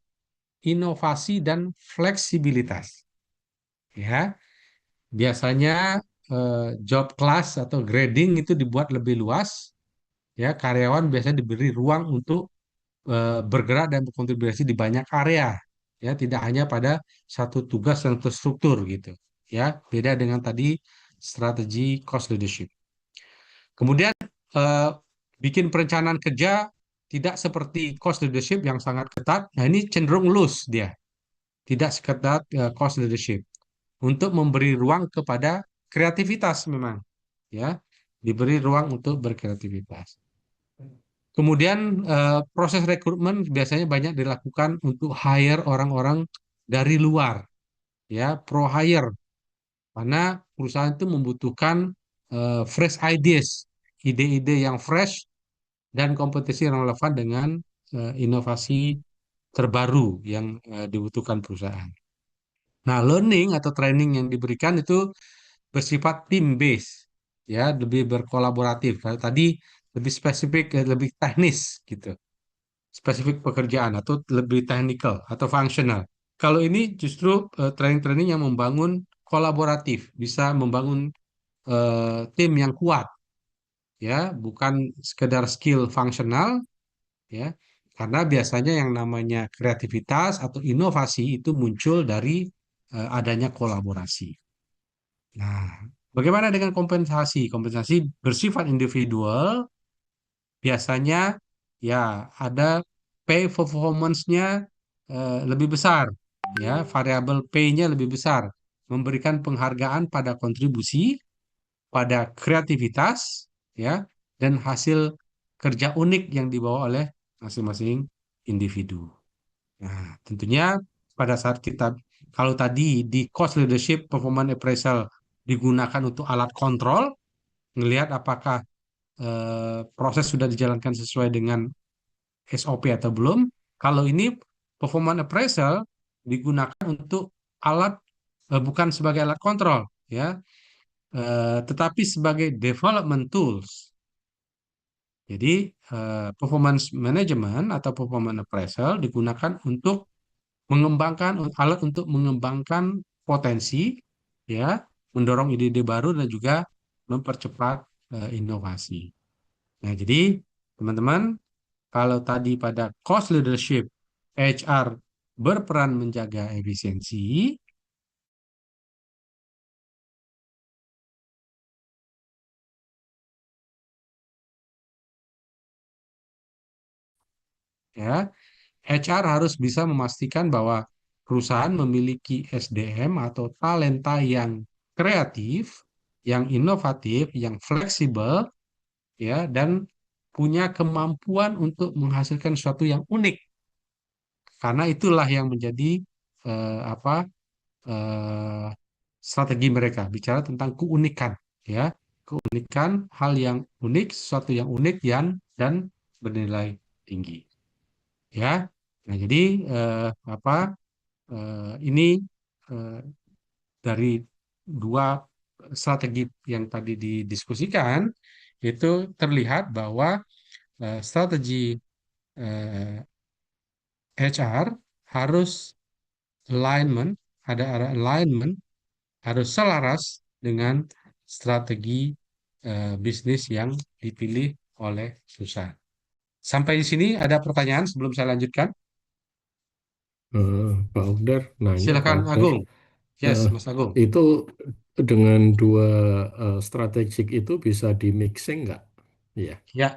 inovasi dan fleksibilitas. Ya, biasanya job class atau grading itu dibuat lebih luas. Ya, karyawan biasanya diberi ruang untuk bergerak dan berkontribusi di banyak area. Ya, tidak hanya pada satu tugas yang terstruktur gitu. Ya, beda dengan tadi strategi cost leadership. Kemudian eh, bikin perencanaan kerja tidak seperti cost leadership yang sangat ketat. Nah, ini cenderung loose dia, tidak seketat cost leadership untuk memberi ruang kepada kreativitas memang, ya, diberi ruang untuk berkreativitas. Kemudian proses rekrutmen biasanya banyak dilakukan untuk hire orang-orang dari luar, ya, pro hire, karena perusahaan itu membutuhkan fresh ideas, ide-ide yang fresh dan kompetisi yang relevan dengan inovasi terbaru yang dibutuhkan perusahaan. Nah, learning atau training yang diberikan itu bersifat team based, ya, lebih berkolaboratif. Kalau tadi lebih spesifik, lebih teknis gitu, spesifik pekerjaan atau lebih technical atau functional. Kalau ini justru training-training yang membangun kolaboratif, bisa membangun tim yang kuat, ya, bukan sekedar skill fungsional, ya, karena biasanya yang namanya kreativitas atau inovasi itu muncul dari adanya kolaborasi. Nah, bagaimana dengan kompensasi? Kompensasi bersifat individual, biasanya ya ada pay performance-nya lebih besar, ya, variabel P-nya lebih besar, memberikan penghargaan pada kontribusi, pada kreativitas, ya, dan hasil kerja unik yang dibawa oleh masing-masing individu. Nah, tentunya pada saat kita, kalau tadi di cost leadership performance appraisal digunakan untuk alat kontrol, ngelihat apakah proses sudah dijalankan sesuai dengan SOP atau belum. Kalau ini performance appraisal digunakan untuk alat, bukan sebagai alat kontrol, ya, tetapi sebagai development tools. Jadi performance management atau performance appraisal digunakan untuk mengembangkan alat untuk mengembangkan potensi, ya, mendorong ide-ide baru dan juga mempercepat inovasi. Nah, jadi teman-teman, kalau tadi pada cost leadership HR berperan menjaga efisiensi, ya, HR harus bisa memastikan bahwa perusahaan memiliki SDM atau talenta yang kreatif, yang inovatif, yang fleksibel, ya, dan punya kemampuan untuk menghasilkan sesuatu yang unik, karena itulah yang menjadi apa, eh, strategi mereka bicara tentang keunikan, ya, keunikan, hal yang unik, sesuatu yang unik dan bernilai tinggi, ya. Nah, jadi eh, apa ini eh, dari dua strategi yang tadi didiskusikan itu terlihat bahwa strategi eh, HR harus alignment, ada alignment, harus selaras dengan strategi bisnis yang dipilih oleh perusahaan. Sampai di sini ada pertanyaan sebelum saya lanjutkan? Pak Ogdar nanya, Pak Silakan Ogdar. Agung. Yes, Eh, Mas Agung. itu dengan dua strategik itu bisa di mixing nggak? Iya. Ya,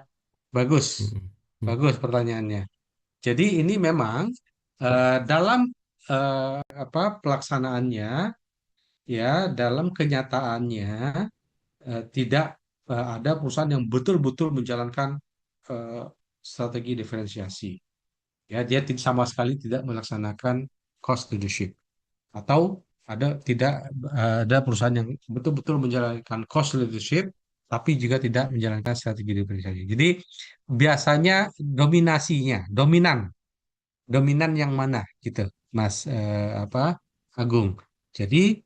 bagus. Mm, mm, Bagus pertanyaannya. Jadi ini memang dalam pelaksanaannya, ya, dalam kenyataannya tidak ada perusahaan yang betul-betul menjalankan eh, strategi diferensiasi. Ya, dia sama sekali tidak melaksanakan cost leadership, atau tidak ada perusahaan yang betul-betul menjalankan cost leadership tapi juga tidak menjalankan strategi diferensiasi. Jadi biasanya dominan yang mana gitu, Mas Agung. Jadi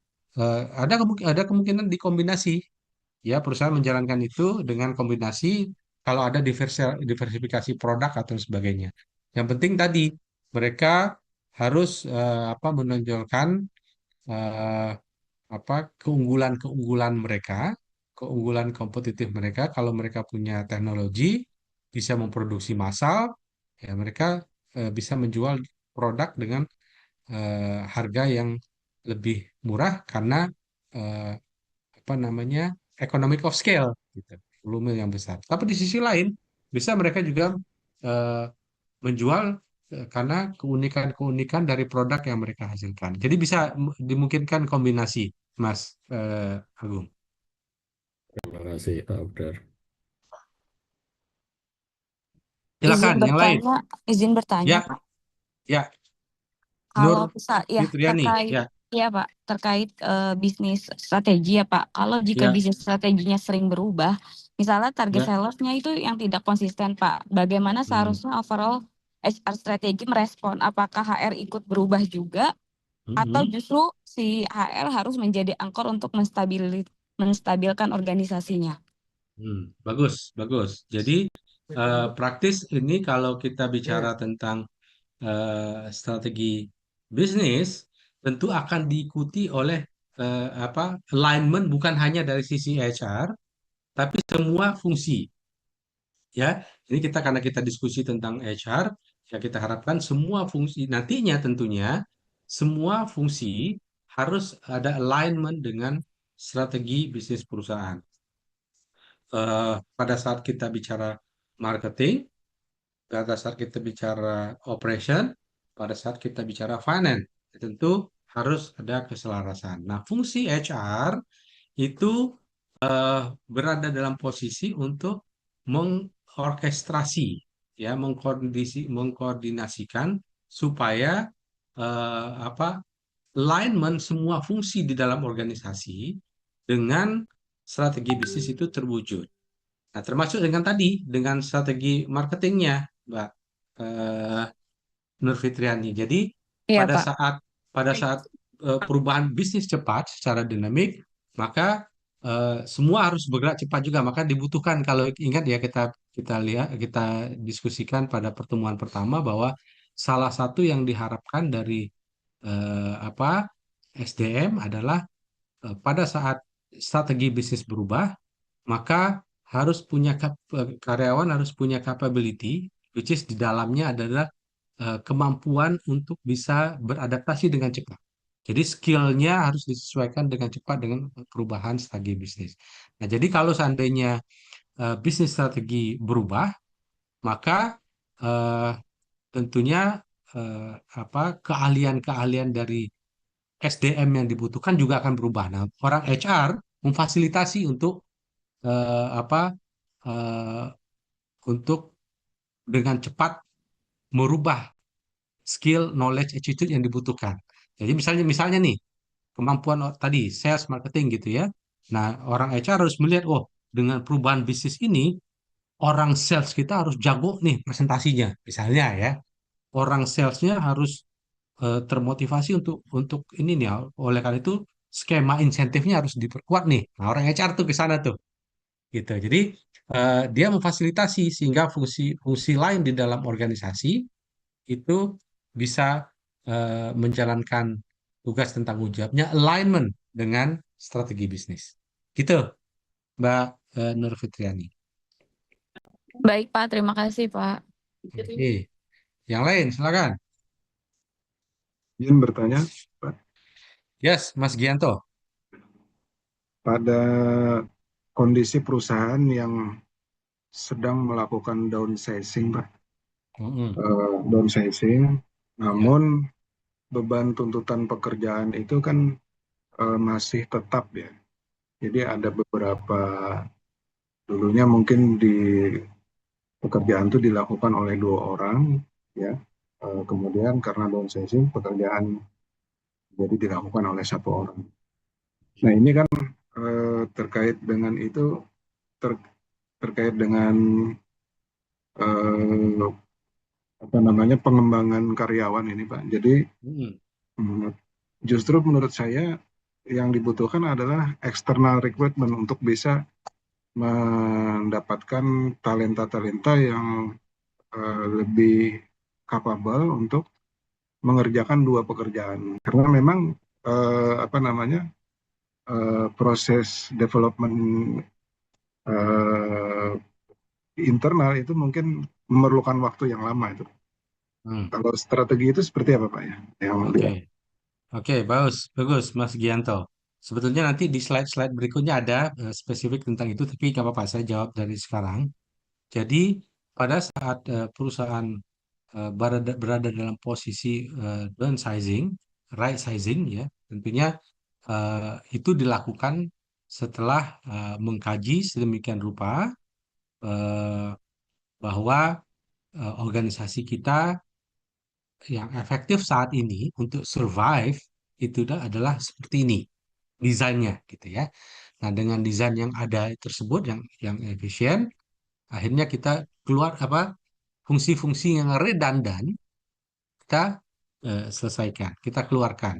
ada kemungkinan dikombinasi, ya, perusahaan menjalankan itu dengan kombinasi kalau ada diversifikasi produk atau sebagainya. Yang penting tadi mereka harus menonjolkan eh, keunggulan-keunggulan mereka, keunggulan kompetitif mereka. Kalau mereka punya teknologi, bisa memproduksi massal, ya, mereka bisa menjual produk dengan harga yang lebih murah karena eh, economic of scale, gitu, volume yang besar. Tapi di sisi lain bisa mereka juga eh, menjual karena keunikan-keunikan dari produk yang mereka hasilkan. Jadi bisa dimungkinkan kombinasi, Mas Agung. terima kasih, Pak Ogdar. Izin Silakan yang lain. bertanya, izin bertanya, Ya, Pak. ya, Kalau Nur bisa, ya Fitriani. terkait, Ya, ya Pak, terkait bisnis strategi ya Pak. Kalau jika ya, bisnis strateginya sering berubah, misalnya target ya. sellernya itu yang tidak konsisten Pak, bagaimana Hmm, seharusnya overall HR strategi merespon? Apakah HR ikut berubah juga, atau hmm, justru si HR harus menjadi angkor untuk menstabilkan organisasinya? bagus, bagus. Jadi praktis ini kalau kita bicara tentang strategi bisnis, tentu akan diikuti oleh alignment bukan hanya dari sisi HR, tapi semua fungsi, ya. Ini karena kita diskusi tentang HR, ya, kita harapkan semua fungsi nantinya tentunya semua fungsi harus ada alignment dengan strategi bisnis perusahaan. Pada saat kita bicara marketing, pada saat kita bicara operation, pada saat kita bicara finance. tentu harus ada keselarasan. Nah, fungsi HR itu berada dalam posisi untuk mengorkestrasi, ya, mengkoordinasikan supaya apa alignment semua fungsi di dalam organisasi dengan strategi bisnis itu terwujud. Nah, termasuk dengan tadi, dengan strategi marketingnya, Mbak eh, Nur Fitriani. Jadi Iya, pada Pak. saat pada saat perubahan bisnis cepat secara dinamik, maka semua harus bergerak cepat juga. Maka dibutuhkan, kalau ingat ya, kita diskusikan pada pertemuan pertama bahwa salah satu yang diharapkan dari apa SDM adalah pada saat strategi bisnis berubah, maka karyawan harus punya capability, which is di dalamnya adalah kemampuan untuk bisa beradaptasi dengan cepat. Jadi skillnya harus disesuaikan dengan cepat dengan perubahan strategi bisnis. Nah, jadi kalau seandainya bisnis strategi berubah, maka eh, tentunya keahlian-keahlian dari SDM yang dibutuhkan juga akan berubah. Nah, orang HR memfasilitasi untuk apa untuk dengan cepat merubah skill, knowledge, attitude yang dibutuhkan. Jadi misalnya nih, kemampuan tadi sales, marketing gitu ya. Nah, orang HR harus melihat, oh, dengan perubahan bisnis ini, orang sales kita harus jago nih presentasinya, misalnya ya. Orang salesnya harus termotivasi untuk ini nih. Oleh karena itu, skema insentifnya harus diperkuat nih. Nah, orang HR tuh ke sana tuh, gitu. Jadi dia memfasilitasi sehingga fungsi-fungsi lain di dalam organisasi itu bisa menjalankan tugas dan tanggung jawabnya alignment dengan strategi bisnis. Gitu, Mbak Nur Fitriani. Baik, Pak. Terima kasih, Pak. Oke, yang lain silakan. Izin bertanya, Pak, Yes, Mas Gianto. pada kondisi perusahaan yang sedang melakukan downsizing, Pak, Mm-mm. downsizing, Ya. namun beban tuntutan pekerjaan itu kan masih tetap ya. Jadi ada beberapa, dulunya mungkin di pekerjaan itu dilakukan oleh 2 orang, ya. Kemudian karena downsizing, pekerjaan jadi dilakukan oleh 1 orang. Nah, ini kan terkait dengan itu, ter- terkait dengan eh, apa namanya pengembangan karyawan ini, Pak. Jadi Mm-mm. mm, justru menurut saya yang dibutuhkan adalah external recruitment untuk bisa mendapatkan talenta-talenta yang lebih capable untuk mengerjakan 2 pekerjaan. Karena memang apa namanya proses development eh, internal itu mungkin memerlukan waktu yang lama itu. Hmm. Kalau strategi itu seperti apa, Pak ya? Yang Oke, oke, bagus, bagus, Mas Gianto. Sebetulnya nanti di slide-slide berikutnya ada spesifik tentang itu, tapi nggak apa-apa, saya jawab dari sekarang. Jadi pada saat perusahaan berada dalam posisi downsizing, right sizing ya, tentunya itu dilakukan setelah mengkaji sedemikian rupa eh, bahwa organisasi kita yang efektif saat ini untuk survive itu adalah seperti ini desainnya gitu ya. Nah, dengan desain yang ada tersebut yang efisien, akhirnya kita keluar apa fungsi-fungsi yang redundan kita selesaikan, kita keluarkan.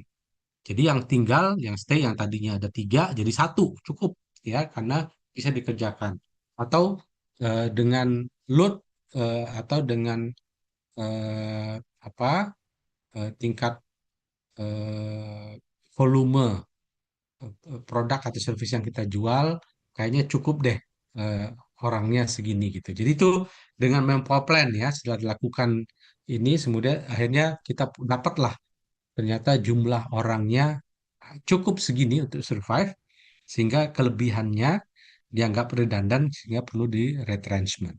Jadi yang tinggal, yang stay, yang tadinya ada 3 jadi 1 cukup ya, karena bisa dikerjakan. Atau dengan load atau dengan eh, apa tingkat eh, volume produk atau service yang kita jual, kayaknya cukup deh eh, orangnya segini gitu. Jadi itu dengan mempower plan ya, setelah dilakukan ini, kemudian akhirnya kita dapatlah ternyata jumlah orangnya cukup segini untuk survive, sehingga kelebihannya dianggap redundant, sehingga perlu di retrenchment.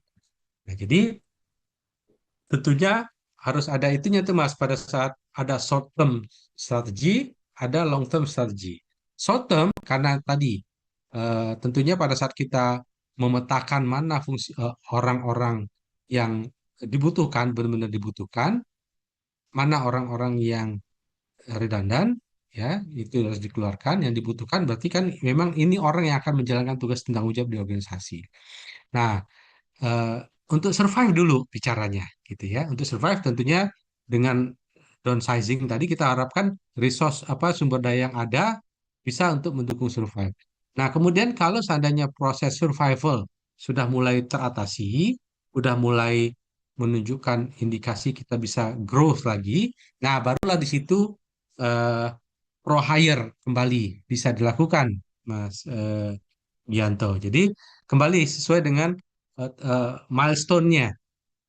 Nah, jadi tentunya harus ada itunya tuh Mas pada saat ada short term strategi, ada long term strategi. Short term karena tadi tentunya pada saat kita memetakan mana fungsi orang-orang yang dibutuhkan benar-benar dibutuhkan, mana orang-orang yang redundan ya itu harus dikeluarkan, yang dibutuhkan berarti kan memang ini orang yang akan menjalankan tugas dan tanggung jawab di organisasi. Nah, eh, untuk survive dulu bicaranya gitu ya. Untuk survive tentunya dengan downsizing tadi kita harapkan resource apa sumber daya yang ada bisa untuk mendukung survive. Nah, kemudian kalau seandainya proses survival sudah mulai teratasi, sudah mulai menunjukkan indikasi kita bisa growth lagi, nah barulah di situ eh, pro hire kembali bisa dilakukan, Mas Gianto. Jadi kembali sesuai dengan milestone-nya.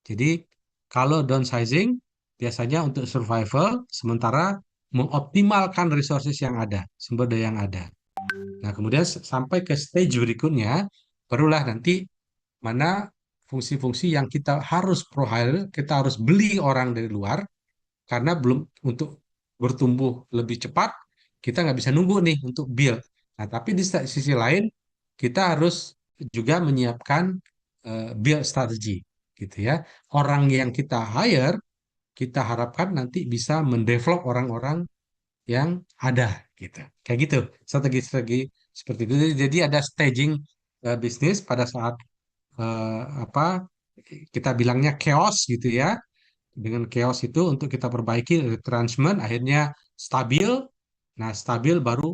Jadi kalau downsizing biasanya untuk survival, sementara mengoptimalkan resources yang ada, sumber daya yang ada. Nah, kemudian sampai ke stage berikutnya, barulah nanti mana fungsi-fungsi yang kita harus pro hire, kita harus beli orang dari luar, karena belum untuk bertumbuh lebih cepat, kita nggak bisa nunggu nih untuk build. Nah, tapi di sisi lain, kita harus juga menyiapkan build strategi, gitu ya. Orang yang kita hire, kita harapkan nanti bisa mendevelop orang-orang yang ada, gitu. Kayak gitu, strategi-strategi seperti itu. Jadi ada staging bisnis pada saat apa kita bilangnya chaos gitu ya, dengan chaos itu untuk kita perbaiki retrenchment akhirnya stabil. Nah, stabil baru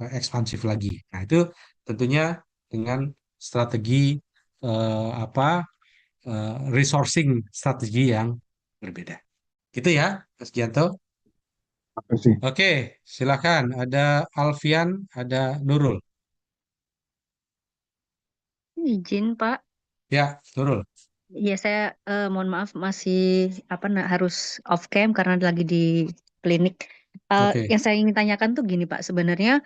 ekspansif lagi. Nah, itu tentunya dengan strategi apa resourcing strategi yang berbeda. Gitu ya, Mas Gianto. Apa sih? Oke, silakan. Ada Alfian, ada Nurul. Izin, Pak. Ya, Nurul. Ya, saya mohon maaf masih harus off cam karena lagi di klinik. Oke. Yang saya ingin tanyakan tuh gini, Pak. Sebenarnya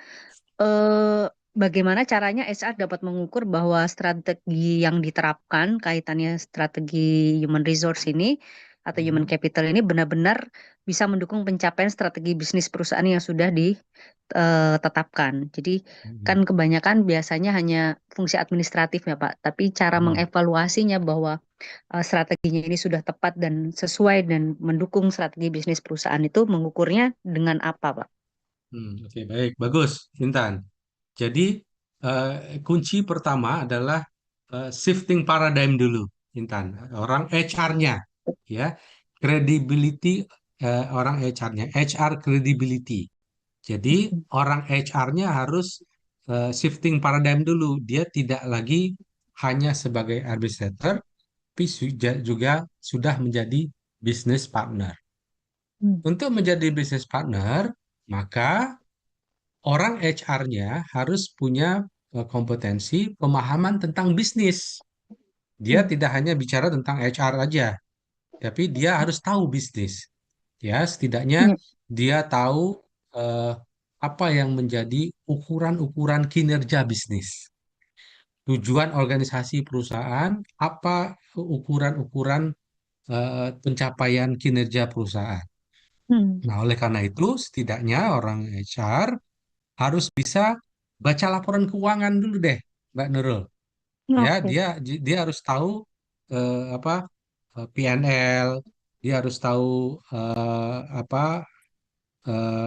eh, bagaimana caranya HR dapat mengukur bahwa strategi yang diterapkan kaitannya strategi human resource ini atau human Hmm. capital ini benar-benar bisa mendukung pencapaian strategi bisnis perusahaan yang sudah ditetapkan. Jadi kan Hmm. kebanyakan biasanya hanya fungsi administratif ya Pak, tapi cara Hmm. mengevaluasinya bahwa strateginya ini sudah tepat dan sesuai dan mendukung strategi bisnis perusahaan itu mengukurnya dengan apa, Pak? Oke, baik, bagus, Intan. Jadi kunci pertama adalah shifting paradigm dulu, Intan. Orang HR-nya, ya, credibility orang HR-nya, HR credibility. Jadi orang HR-nya harus shifting paradigm dulu. Dia tidak lagi hanya sebagai administrator, tapi juga sudah menjadi business partner. Hmm. Untuk menjadi business partner, maka orang HR-nya harus punya kompetensi pemahaman tentang bisnis. Dia Hmm. tidak hanya bicara tentang HR aja, tapi dia harus tahu bisnis. Ya, setidaknya Ya. dia tahu eh, apa yang menjadi ukuran-ukuran kinerja bisnis. Tujuan organisasi perusahaan, apa ukuran-ukuran pencapaian kinerja perusahaan. Hmm. Nah, oleh karena itu, setidaknya orang HR harus bisa baca laporan keuangan dulu deh, Mbak Nurul. Ya, Oke. dia harus tahu apa PNL, dia harus tahu apa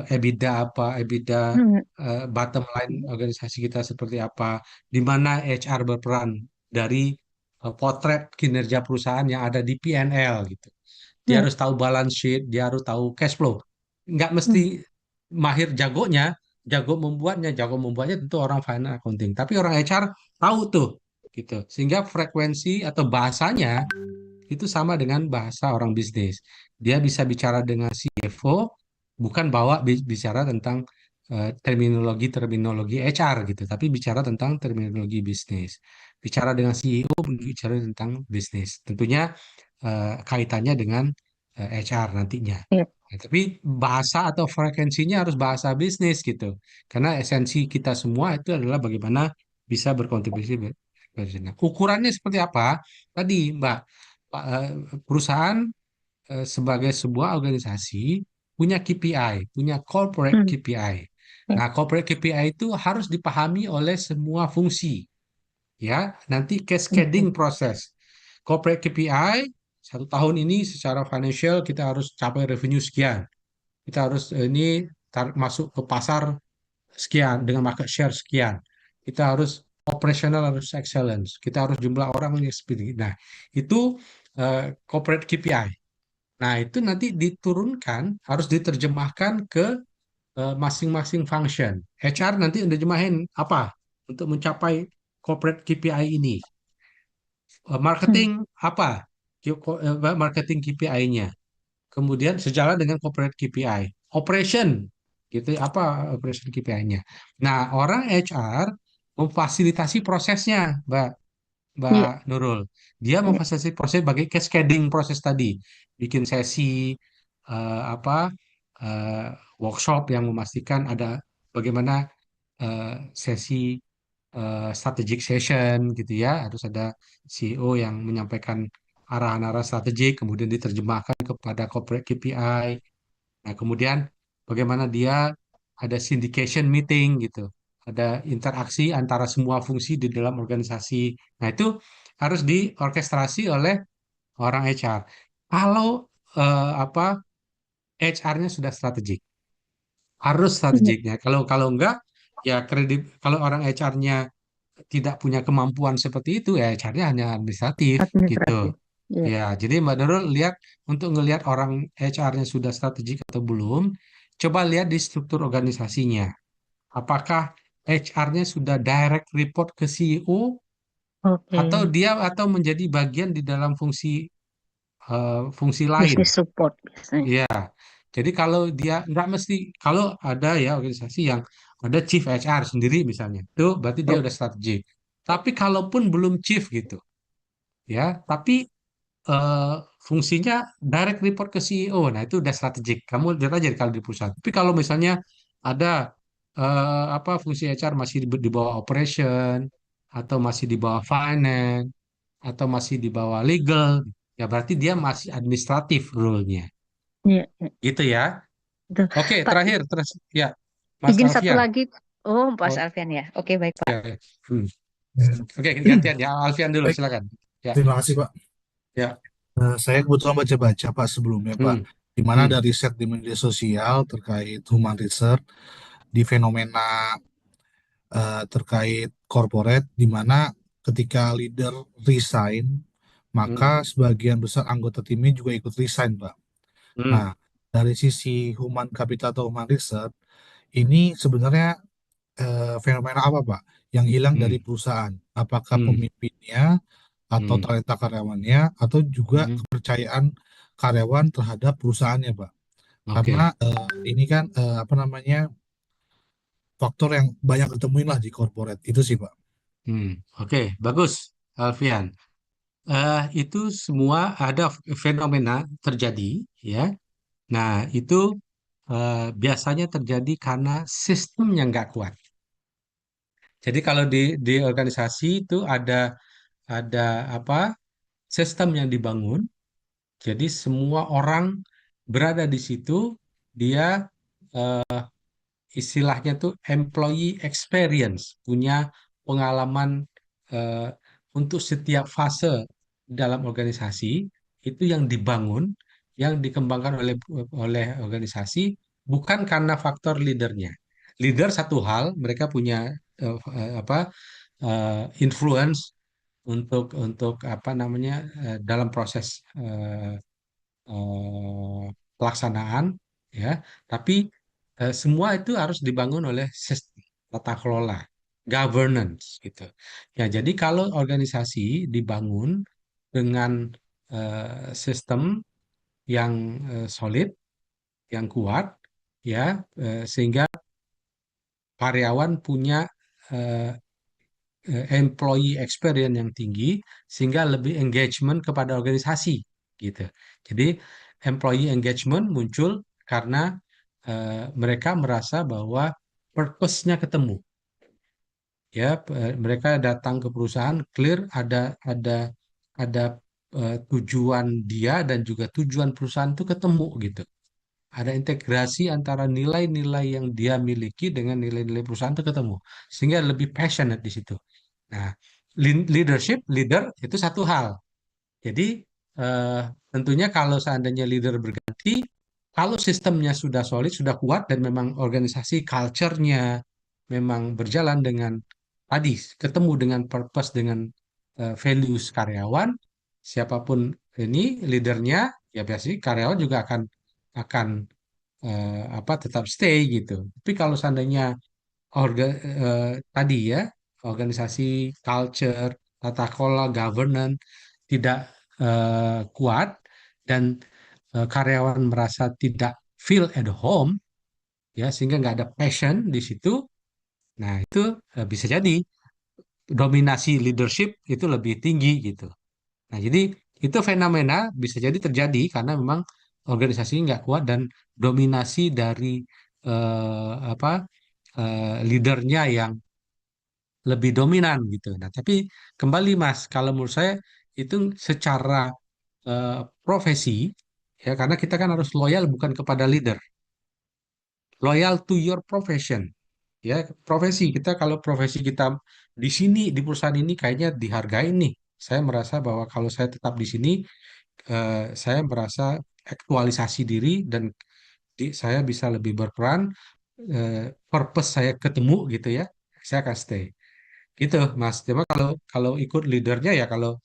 EBITDA apa, EBITDA Hmm. bottom line organisasi kita seperti apa, di mana HR berperan dari potret kinerja perusahaan yang ada di PNL gitu. Dia Ya. harus tahu balance sheet, dia harus tahu cash flow. Nggak mesti Hmm. mahir jagonya, jago membuatnya tentu orang finance accounting. Tapi orang HR tahu tuh, gitu. Sehingga frekuensi atau bahasanya itu sama dengan bahasa orang bisnis. Dia bisa bicara dengan CFO, bukan bawa bicara tentang terminologi-terminologi HR gitu, tapi bicara tentang terminologi bisnis. Bicara dengan CEO, bicara tentang bisnis. Tentunya kaitannya dengan HR nantinya. Ya. Ya, tapi bahasa atau frekuensinya harus bahasa bisnis gitu. Karena esensi kita semua itu adalah bagaimana bisa berkontribusi. Ukurannya seperti apa? Tadi, Mbak, perusahaan sebagai sebuah organisasi punya KPI, punya corporate Hmm. KPI. Ya. Nah, corporate KPI itu harus dipahami oleh semua fungsi, ya. Nanti cascading proses. Corporate KPI 1 tahun ini secara financial kita harus capai revenue sekian. Kita harus ini masuk ke pasar sekian dengan market share sekian. Kita harus operational harus excellence. Kita harus jumlah orang yang seperti. Nah, itu corporate KPI. Nah, itu nanti diturunkan, harus diterjemahkan ke masing-masing function. HR nanti nerjemahin apa untuk mencapai corporate KPI ini. Marketing apa? Marketing KPI-nya. Kemudian sejalan dengan corporate KPI. Operation, gitu apa operation KPI-nya. Nah, orang HR memfasilitasi prosesnya, Mbak Iya. Nurul. Dia Iya. memfasilitasi proses bagi cascading proses tadi, bikin sesi apa eh, workshop yang memastikan ada bagaimana sesi strategic session gitu ya, harus ada CEO yang menyampaikan arahan-arahan strategik, kemudian diterjemahkan kepada corporate KPI. Nah, kemudian bagaimana dia ada syndication meeting gitu, ada interaksi antara semua fungsi di dalam organisasi. Nah, itu harus diorkestrasi oleh orang HR. Kalau apa HR-nya sudah strategik, harus Iya. strategiknya. Kalau kalau enggak, ya kredit. Kalau orang HR-nya tidak punya kemampuan seperti itu, ya HR-nya hanya administratif gitu. Administratif. Iya. Ya, jadi Mbak Nurul lihat untuk ngelihat orang HR-nya sudah strategik atau belum, coba lihat di struktur organisasinya. Apakah HR-nya sudah direct report ke CEO atau Oke. dia atau menjadi bagian di dalam fungsi lain. Business support biasanya. Ya, jadi kalau dia nggak mesti, kalau ada ya organisasi yang ada chief HR sendiri misalnya, itu berarti dia Oh. udah strategik. Tapi kalaupun belum chief gitu, ya, tapi eh, fungsinya direct report ke CEO. Nah, itu udah strategik. Kamu lihat aja kalau di perusahaan. Tapi kalau misalnya ada apa fungsi HR masih di bawah operation atau masih di bawah finance atau masih di bawah legal, ya berarti dia masih administratif role-nya. Iya. Iya. Gitu ya. Betul. Oke, Pak, terakhir terus ya Mas izin satu Alfian. lagi. Oh, Mas Oh, Alfian ya. Oke, baik Pak. ya, ya. Hmm. Ya. Oke, gantian ya. Alfian dulu, Baik, silakan. Ya, terima kasih Pak. ya. Saya kebetulan baca-baca Pak sebelumnya Pak, Hmm. di mana Hmm. ada riset di media sosial terkait human research di fenomena terkait corporate, di mana ketika leader resign, maka Hmm. sebagian besar anggota timnya juga ikut resign Pak. Hmm. Nah, dari sisi human capital atau human research, ini sebenarnya fenomena apa Pak yang hilang dari Hmm. perusahaan? Apakah Hmm. pemimpinnya atau Hmm. talenta karyawannya atau juga Hmm. kepercayaan karyawan terhadap perusahaannya, Pak. Karena Oke. ini kan apa namanya faktor yang banyak ditemuin lah di corporate itu sih, Pak. Hmm. Oke, bagus, Alfian. Itu semua ada fenomena terjadi, ya. Nah, itu biasanya terjadi karena sistemnya nggak kuat. Jadi kalau di organisasi itu ada apa sistem yang dibangun. Jadi semua orang berada di situ, dia istilahnya tuh employee experience, punya pengalaman eh, untuk setiap fase dalam organisasi itu yang dibangun, yang dikembangkan oleh organisasi bukan karena faktor leadernya. Leader satu hal, mereka punya apa influence untuk apa namanya dalam proses pelaksanaan, ya, tapi semua itu harus dibangun oleh sistem tata kelola, governance gitu. Ya, jadi kalau organisasi dibangun dengan sistem yang solid, yang kuat, ya, sehingga karyawan punya eh, employee experience yang tinggi, sehingga lebih engagement kepada organisasi gitu. Jadi employee engagement muncul karena mereka merasa bahwa purpose-nya ketemu. Ya, mereka datang ke perusahaan clear ada tujuan dia dan juga tujuan perusahaan itu ketemu gitu. Ada integrasi antara nilai-nilai yang dia miliki dengan nilai-nilai perusahaan itu ketemu, sehingga lebih passionate di situ. Nah, leader itu satu hal. Jadi eh, tentunya kalau seandainya leader berganti, kalau sistemnya sudah solid, sudah kuat, dan memang organisasi culture-nya memang berjalan dengan tadi, ketemu dengan purpose, dengan values karyawan, siapapun ini leadernya, ya biasanya karyawan juga akan apa tetap stay gitu. Tapi kalau seandainya tadi ya organisasi culture, tata kelola, governance tidak kuat dan karyawan merasa tidak feel at home ya sehingga nggak ada passion di situ. Nah, itu bisa jadi dominasi leadership itu lebih tinggi gitu. Nah, jadi itu fenomena bisa jadi terjadi karena memang organisasi nggak kuat dan dominasi dari apa leadernya yang lebih dominan gitu. Nah, tapi kembali Mas, kalau menurut saya itu secara profesi ya karena kita kan harus loyal bukan kepada leader, loyal to your profession. Ya, profesi kita kalau profesi kita di sini di perusahaan ini kayaknya dihargai nih. Saya merasa bahwa kalau saya tetap di sini saya merasa aktualisasi diri dan saya bisa lebih berperan, purpose saya ketemu gitu ya, saya akan stay. Gitu, Mas. Cuma kalau kalau ikut leadernya ya kalau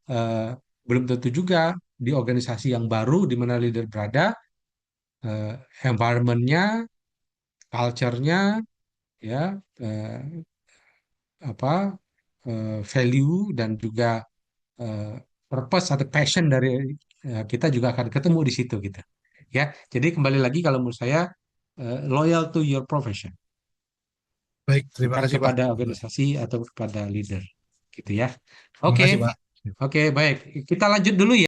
eh, belum tentu juga di organisasi yang baru di mana leader berada, eh, environment-nya, culture-nya, ya eh, apa value dan juga eh, purpose atau passion dari kita juga akan ketemu di situ gitu. Ya, jadi kembali lagi kalau menurut saya loyal to your profession, Baik, terima bukan kasih Pak. kepada organisasi atau kepada leader, gitu ya. Terima Oke, kasih Pak. oke, baik. Kita lanjut dulu ya.